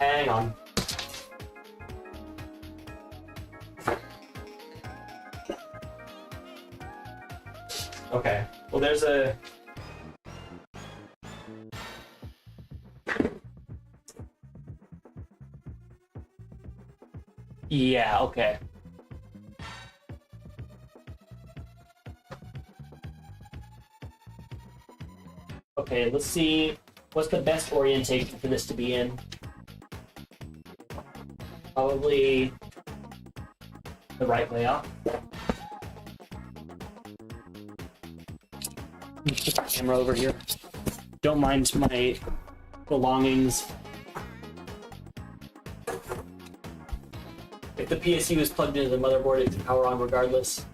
Hang on. Okay, well there's a... Yeah, okay. Okay, let's see what's the best orientation for this to be in. Probably the right way up. Put the camera over here. Don't mind my belongings. If the PSU is plugged into the motherboard, it can power on regardless.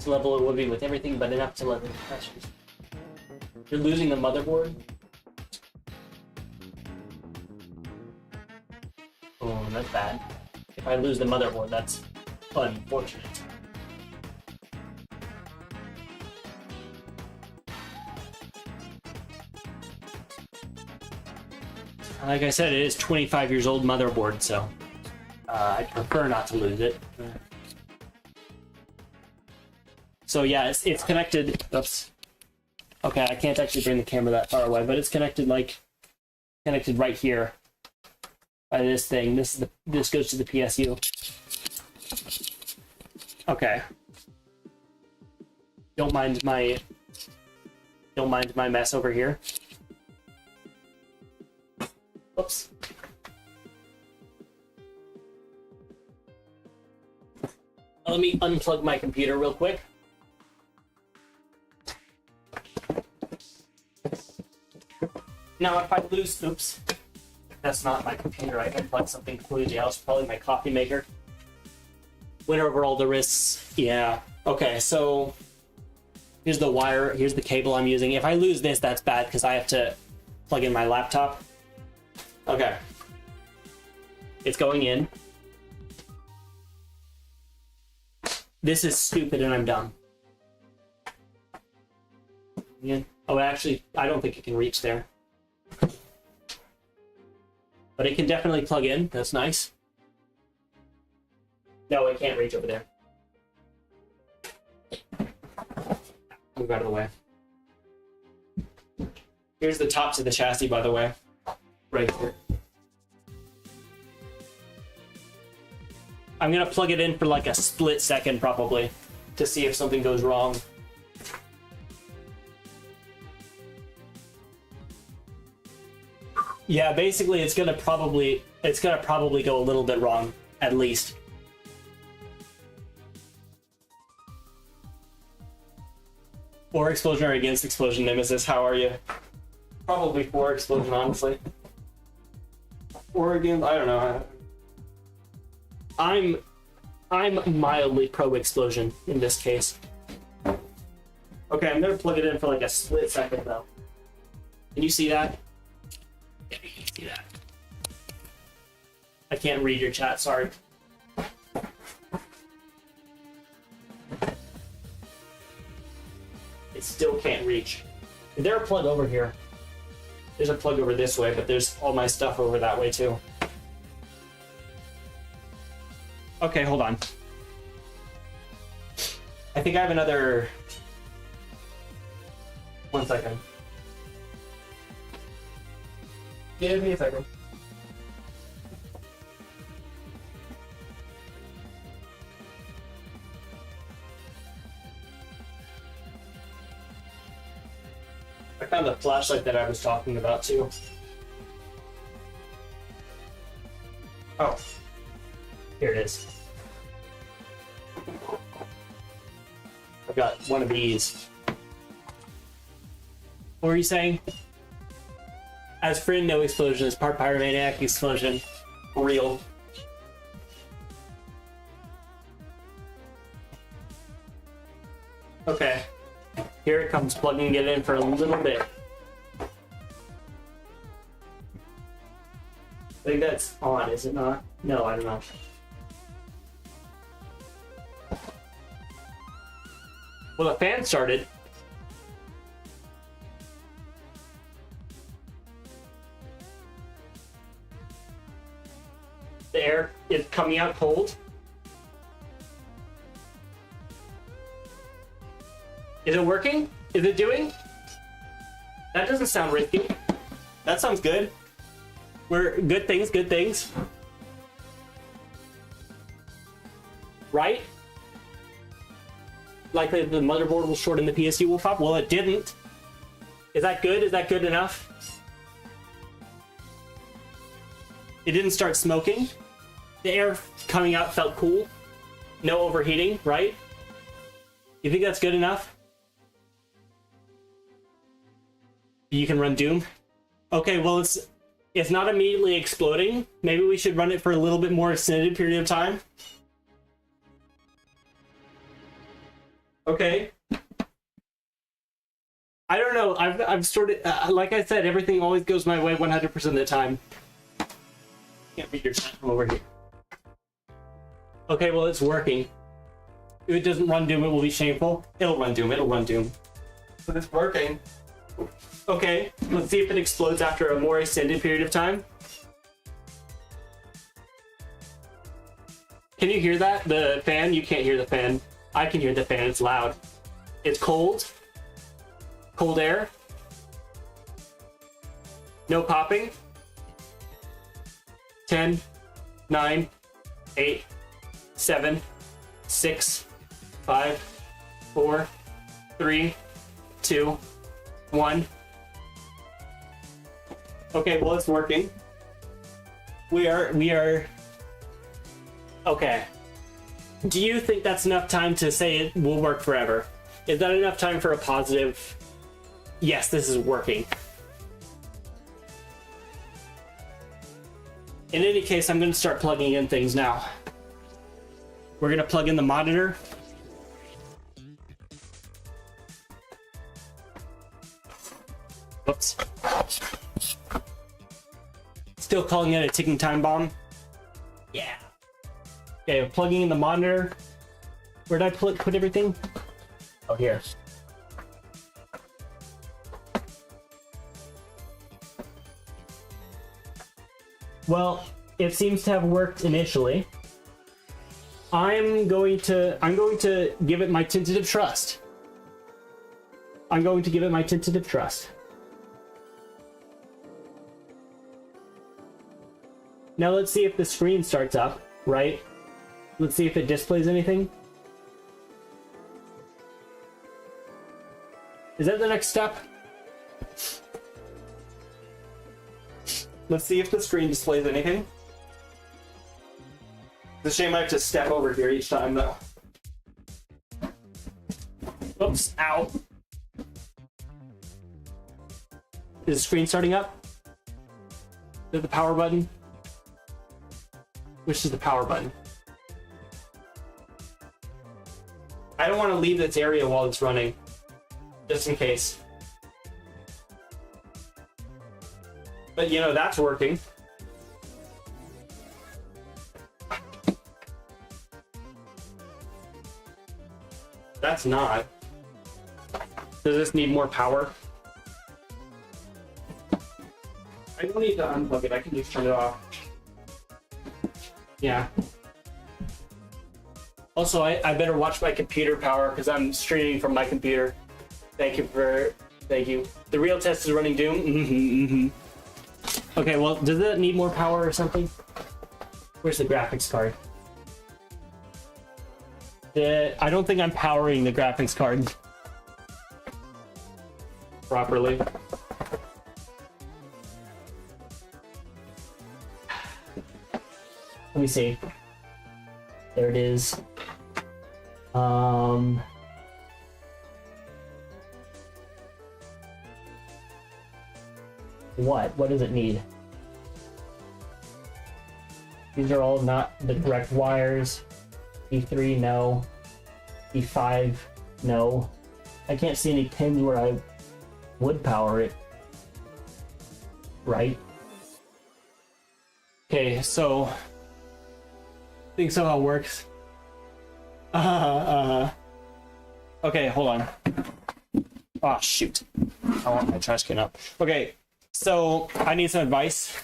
To level it would be with everything, but enough to level the pressures. You're losing the motherboard? Oh, that's bad. If I lose the motherboard, that's unfortunate. Like I said, it is 25 years old motherboard, so I'd prefer not to lose it. So yeah, it's connected. Oops. Okay, I can't actually bring the camera that far away, but it's connected connected right here by this thing. This goes to the PSU. Okay. Don't mind my mess over here. Oops. Let me unplug my computer real quick. Now, if I lose, oops, that's not my computer. I unplugged something completely else, probably my coffee maker. Went over all the risks. Yeah. Okay, so here's the wire. Here's the cable I'm using. If I lose this, that's bad because I have to plug in my laptop. Okay. It's going in. This is stupid and I'm done. Yeah. Oh, actually, I don't think it can reach there. But it can definitely plug in. That's nice. No, it can't reach over there. Move out of the way. Here's the tops of the chassis, by the way. Right here. I'm gonna plug it in for like a split second, probably, to see if something goes wrong. Yeah, basically it's gonna probably go a little bit wrong, at least. For explosion or against explosion, Nemesis, how are you? Probably for explosion, honestly. Or against, I don't know. I'm mildly pro explosion in this case. Okay, I'm gonna plug it in for like a split second though. Can you see that? Yeah, you can see that. I can't read your chat, sorry. It still can't reach. Is there a plug over here? There's a plug over this way, but there's all my stuff over that way too. Okay, hold on. I think I have another... 1 second. Give me a second. I found the flashlight that I was talking about too. Oh. Here it is. I've got one of these. What were you saying? As friend, no explosion. As part pyromaniac, explosion. Real. Okay. Here it comes, plugging it in for a little bit. I think that's on, is it not? No, I don't know. Well, the fan started. The air is coming out cold. Is it working? Is it doing? That doesn't sound risky. That sounds good. We're good things, good things. Right? Likely the motherboard will short and the PSU will pop. Well, it didn't. Is that good? Is that good enough? It didn't start smoking. The air coming out felt cool. No overheating, right? You think that's good enough? You can run Doom? Okay, well, it's not immediately exploding. Maybe we should run it for a little bit more extended period of time. Okay. I don't know. I've sort of, like I said, everything always goes my way 100% of the time. Can't read your chat from over here. Okay, well, it's working. If it doesn't run Doom, it will be shameful. It'll run Doom. It'll run Doom. But it's working. Okay, let's see if it explodes after a more extended period of time. Can you hear that? The fan? You can't hear the fan. I can hear the fan. It's loud. It's cold. Cold air. No popping. 10, 9, 8, 7, 6, 5, 4, 3, 2, 1. Okay, well, it's working. We are... Okay. do you think that's enough time to say it will work forever? Is that enough time for a positive, yes, this is working? In any case, I'm going to start plugging in things now. We're going to plug in the monitor. Whoops. Still calling it a ticking time bomb. Yeah. Okay, we're plugging in the monitor. Where did I put everything? Oh, here. Well, it seems to have worked initially. I'm going to give it my tentative trust. I'm going to give it my tentative trust. Now let's see if the screen starts up, right? Let's see if it displays anything. Is that the next step? Let's see if the screen displays anything. It's a shame I have to step over here each time, though. Oops, ow. Is the screen starting up? Is it the power button? Which is the power button? I don't want to leave this area while it's running, just in case. But you know, that's working. That's not. Does this need more power? I don't need to unplug it, I can just turn it off. Yeah. Also, I better watch my computer power because I'm streaming from my computer. Thank you. The real test is running Doom. Okay, well, does it need more power or something? Where's the graphics card? I don't think I'm powering the graphics card properly. Let me see. There it is. What does it need? These are all not the correct wires. E3, no. E5, no. I can't see any pins where I would power it. Right? Okay, so I think so how it works. Okay, hold on. Oh shoot. I want my trash can up. Okay, so I need some advice.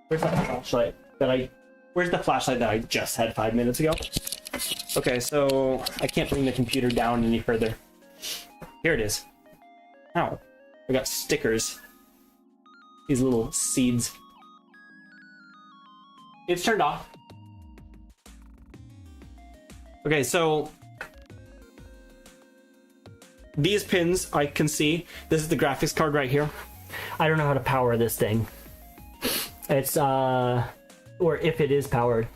Where's that flashlight where's the flashlight that I just had 5 minutes ago? Okay, so I can't bring the computer down any further. Here it is. Ow. I got stickers. These little seeds. It's turned off. Okay, so these pins I can see. This is the graphics card right here. I don't know how to power this thing. It's or if it is powered.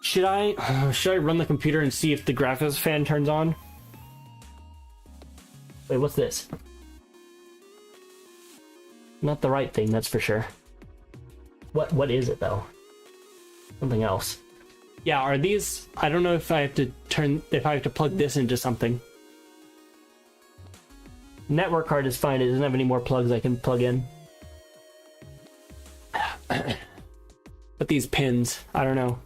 Should I run the computer and see if the graphics fan turns on? Wait, what's this? Not the right thing, that's for sure. What is it though? Something else. Yeah, are these? I don't know if I have to plug this into something. Network card is fine. It doesn't have any more plugs I can plug in. But these pins, I don't know.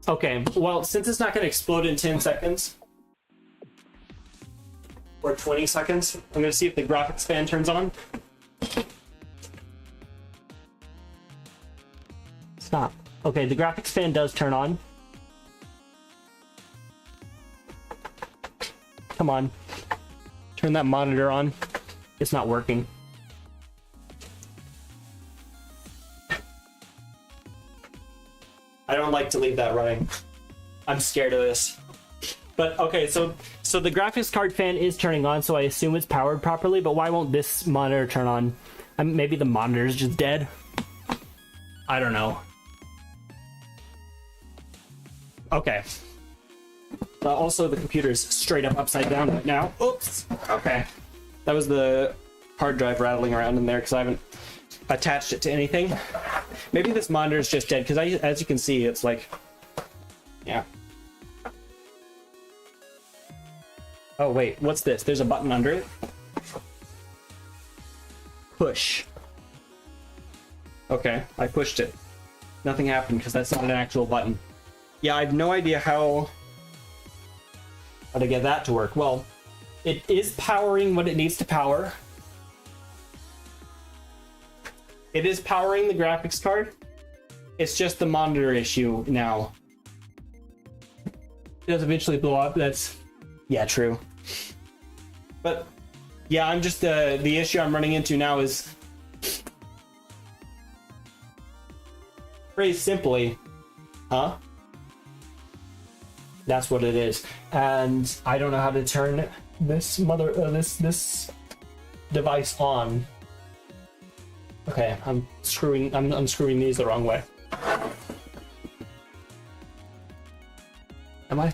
Okay, well, since it's not going to explode in 10 seconds or 20 seconds, I'm going to see if the graphics fan turns on. Stop. Okay, the graphics fan does turn on. Come on. Turn that monitor on. It's not working. I don't like to leave that running. I'm scared of this. But okay, so the graphics card fan is turning on, so I assume it's powered properly, but why won't this monitor turn on? Maybe the monitor is just dead? I don't know. Okay. Also, the computer's straight up upside down right now. Oops. Okay. That was the hard drive rattling around in there because I haven't attached it to anything. Maybe this monitor is just dead because as you can see, it's like, yeah. Oh wait, what's this? There's a button under it. Push. Okay, I pushed it. Nothing happened because that's not an actual button. Yeah, I have no idea how to get that to work. Well, it is powering what it needs to power. It is powering the graphics card. It's just the monitor issue now. It does eventually blow up. That's, yeah, true. But yeah, I'm just the issue I'm running into now is, phrased simply, huh? That's what it is, and I don't know how to turn this this device on. Okay, I'm unscrewing these the wrong way. Am I?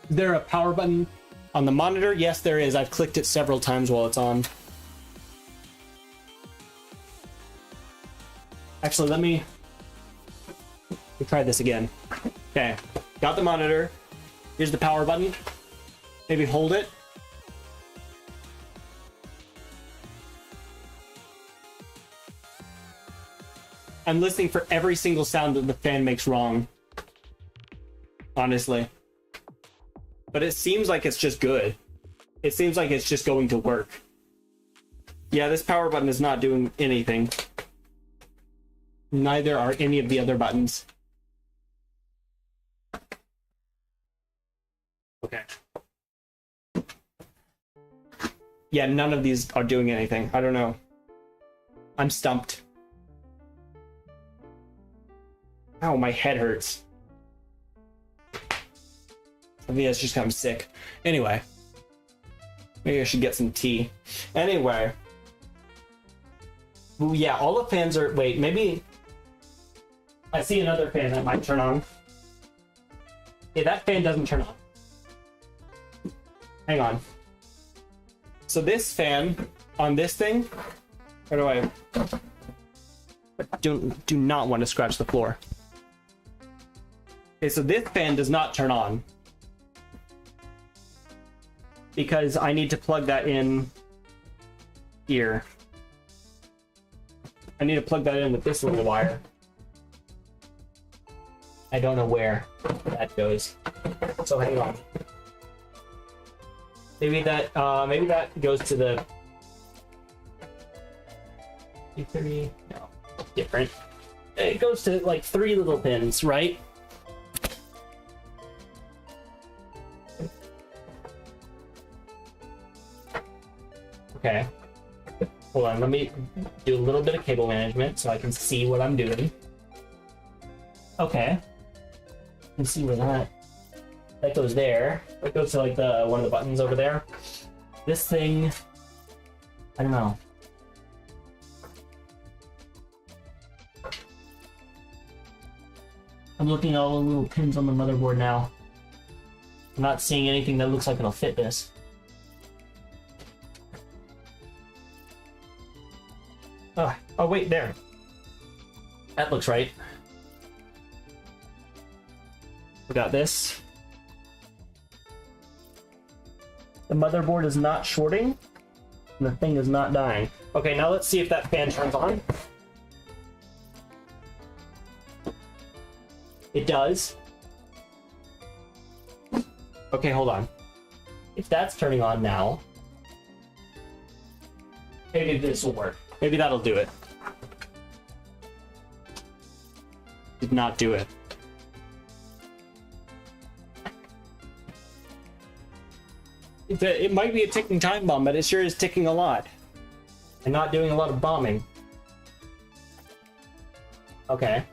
Is there a power button on the monitor? Yes, there is. I've clicked it several times while it's on. Actually, let me try this again. Okay, got the monitor. Here's the power button. Maybe hold it. I'm listening for every single sound that the fan makes wrong. Honestly. But it seems like it's just good. It seems like it's just going to work. Yeah, this power button is not doing anything. Neither are any of the other buttons. Okay. Yeah, none of these are doing anything. I don't know. I'm stumped. Ow, my head hurts. I think it's just kind of sick. Anyway. Maybe I should get some tea. Anyway. Ooh, yeah, all the fans are... Wait, maybe... I see another fan that might turn on. Yeah, that fan doesn't turn on. Hang on. So this fan on this thing... How do I... Do not want to scratch the floor. Okay, so this fan does not turn on. Because I need to plug that in here. I need to plug that in with this little wire. I don't know where that goes. So hang on. Maybe that goes to the E30. No, different. It goes to like 3 little pins, right? Okay. Hold on, let me do a little bit of cable management so I can see what I'm doing. Okay. You can see where that goes there. That goes to like one of the buttons over there. This thing, I don't know. I'm looking at all the little pins on the motherboard now. I'm not seeing anything that looks like it'll fit this. Oh wait, there. That looks right. We got this. The motherboard is not shorting, and the thing is not dying. Okay, now let's see if that fan turns on. It does. Okay, hold on. If that's turning on now, maybe this will work. Maybe that'll do it. Did not do it. It might be a ticking time bomb, but it sure is ticking a lot. And not doing a lot of bombing. Okay.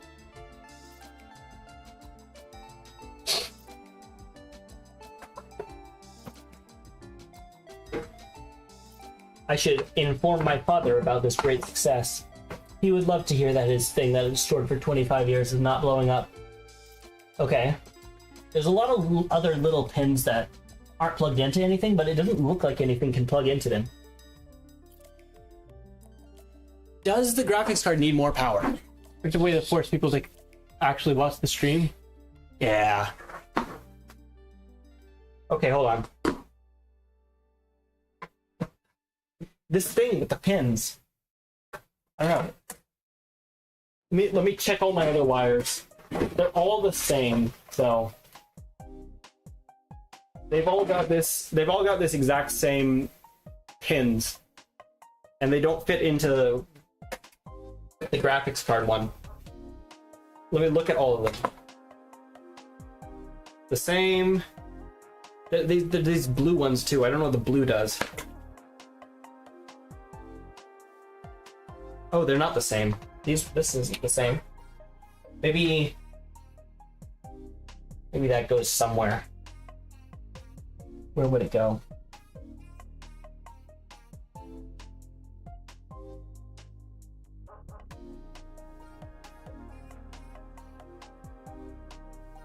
I should inform my father about this great success. He would love to hear that his thing that is stored for 25 years is not blowing up. Okay. There's a lot of other little pins that aren't plugged into anything, but it doesn't look like anything can plug into them. Does the graphics card need more power? There's a way to force people to actually watch the stream. Yeah. Okay, hold on. This thing with the pins. I don't know. Let me check all my other wires. They're all the same, so They've all got this exact same pins. And they don't fit into the graphics card one. Let me look at all of them. The same. These blue ones too. I don't know what the blue does. Oh, they're not the same. This isn't the same. Maybe that goes somewhere. Where would it go?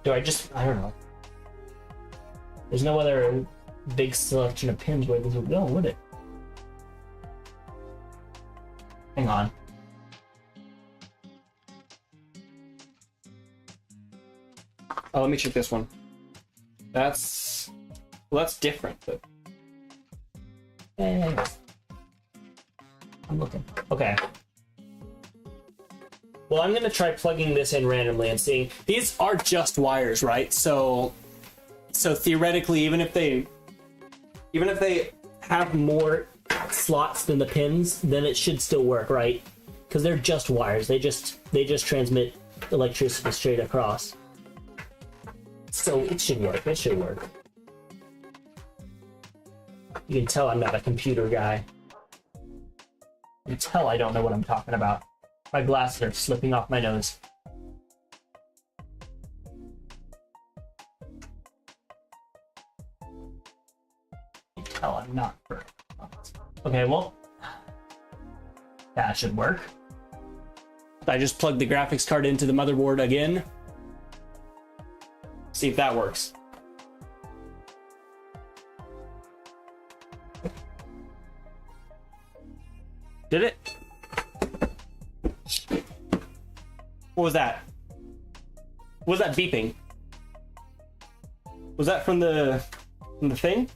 I don't know. There's no other big selection of pins where this would go, would it? Hang on. Oh, let me check this one. That's different, but I'm looking. Okay. Well, I'm gonna try plugging this in randomly and seeing. These are just wires, right? So theoretically, even if they Have more slots than the pins, then it should still work, right? Because they're just wires. They just transmit electricity straight across. So it should work. It should work. You can tell I'm not a computer guy. You can tell I don't know what I'm talking about. My glasses are slipping off my nose. You can tell I'm not perfect. Okay, well, that should work. I just plugged the graphics card into the motherboard again. See if that works. Did it? What was that? What was that beeping? Was that from the thing?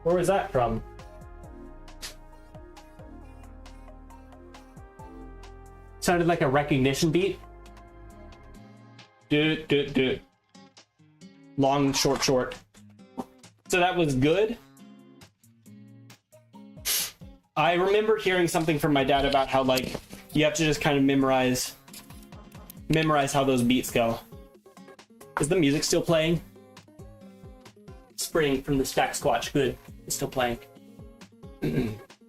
where was that from? Sounded like a recognition beat. Do. Long, short. So that was good. I remember hearing something from my dad about how, like, you have to just kind of memorize how those beats go. Is the music still playing? Spring from the Stack Squatch. Good. It's still playing.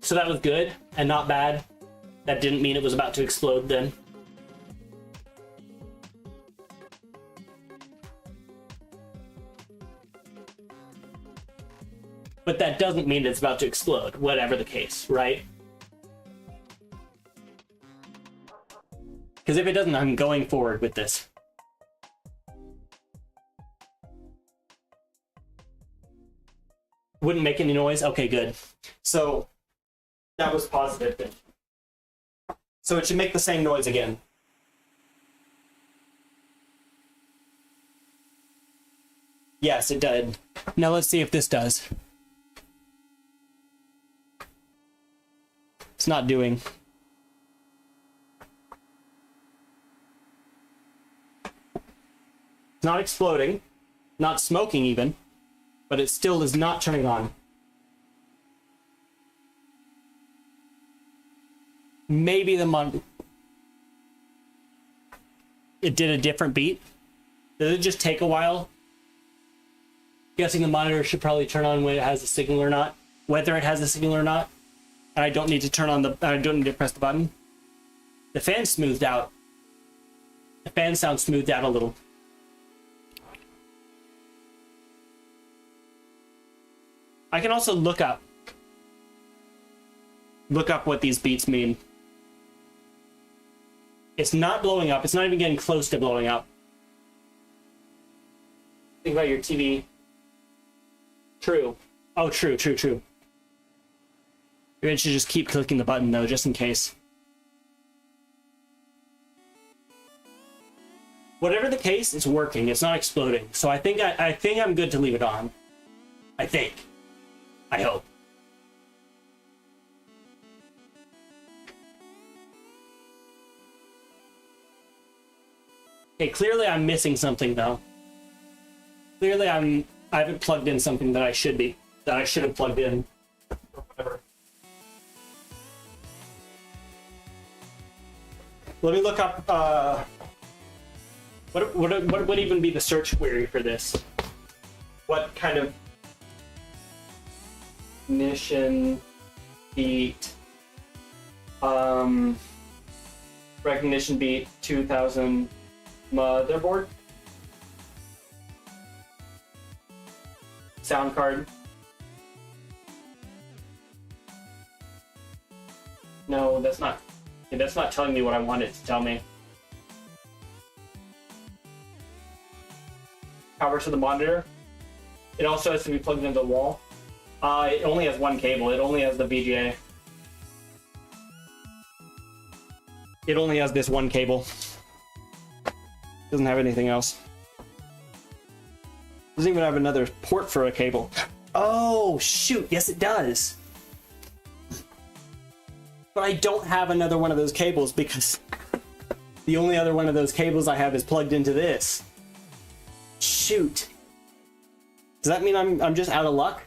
So that was good and not bad. That didn't mean it was about to explode then. But that doesn't mean it's about to explode, whatever the case, right? Because if it doesn't, I'm going forward with this. Wouldn't make any noise? Okay, good. So that was positive then. So it should make the same noise again. Yes, it did. Now let's see if this does. It's not doing. It's not exploding, not smoking even, but it still is not turning on. Maybe it did a different beat. Does it just take a while? Guessing the monitor should probably turn on when it has a signal or not. Whether it has a signal or not. And I don't need to I don't need to press the button. The fan smoothed out. The fan sound smoothed out a little. I can also look up what these beats mean. It's not blowing up. It's not even getting close to blowing up. Think about your TV. True. Oh, true. Maybe I should just keep clicking the button though, just in case. Whatever the case, it's working. It's not exploding. So I think I'm good to leave it on. I think. I hope. Okay, clearly I'm missing something though. Clearly I haven't plugged in something that I should have plugged in. Or whatever. Let me look up what would even be the search query for this? What kind of ignition beat recognition beat 2000 motherboard sound card? No, that's not telling me what I want it to tell me. Power to the monitor. It also has to be plugged into the wall. It only has one cable. It only has the VGA. It only has this one cable. Doesn't have anything else. Doesn't even have another port for a cable. Oh, shoot. Yes, it does. But I don't have another one of those cables because the only other one of those cables I have is plugged into this. Shoot. Does that mean I'm just out of luck?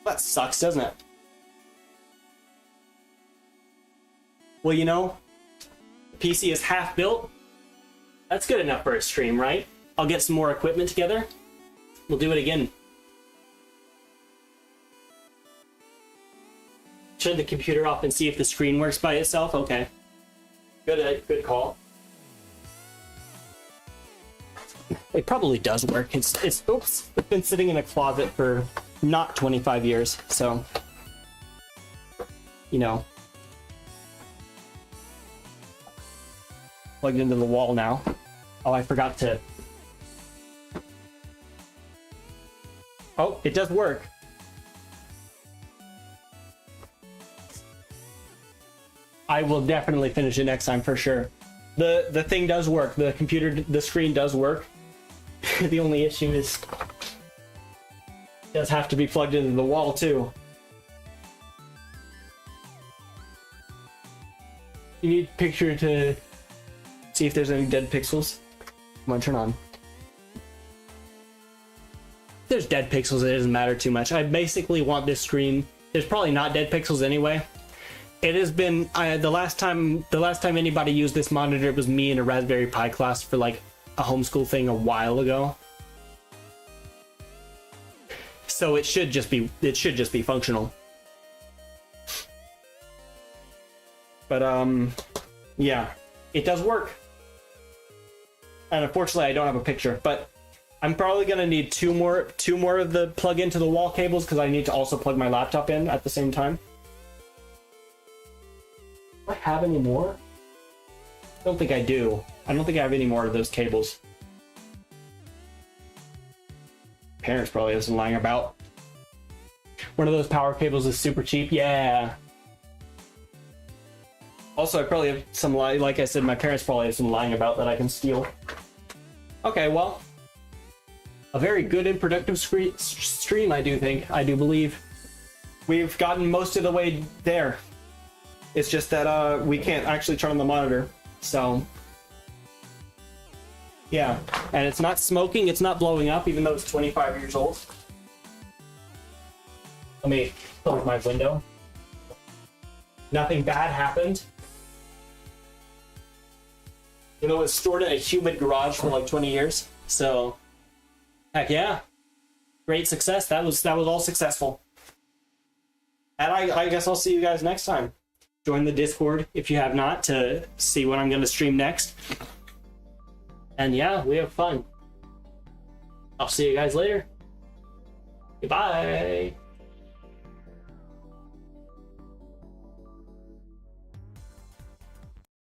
That sucks, doesn't it? Well, you know, the PC is half built. That's good enough for a stream, right? I'll get some more equipment together. We'll do it again. Turn the computer off and see if the screen works by itself. Okay. Good call. It probably does work. It's been sitting in a closet for not 25 years, so you know. Plugged into the wall now. Oh, I forgot to. Oh, it does work. I will definitely finish it next time for sure. The thing does work. The screen does work. The only issue is it does have to be plugged into the wall too. You need picture to see if there's any dead pixels. Come on, turn on. If there's dead pixels, it doesn't matter too much. I basically want this screen. There's probably not dead pixels anyway. It has been the last time anybody used this monitor, it was me in a Raspberry Pi class for like a homeschool thing a while ago. So it should just be functional. But yeah, it does work. And unfortunately I don't have a picture, but I'm probably gonna need two more of the plug into the wall cables because I need to also plug my laptop in at the same time. Do I have any more? I don't think I do. I don't think I have any more of those cables. Parents probably has some lying about. One of those power cables is super cheap. Yeah. Also, I probably have some like I said, my parents probably have some lying about that I can steal. Okay, well, a very good and productive stream, I do believe. We've gotten most of the way there. It's just that we can't actually turn on the monitor, so yeah. And it's not smoking, it's not blowing up, even though it's 25 years old. Let me close my window. Nothing bad happened. You know, it's stored in a humid garage for like 20 years, so heck yeah. Great success. That was all successful. And I guess I'll see you guys next time. Join the Discord if you have not to see what I'm going to stream next. And yeah, we have fun. I'll see you guys later. Goodbye.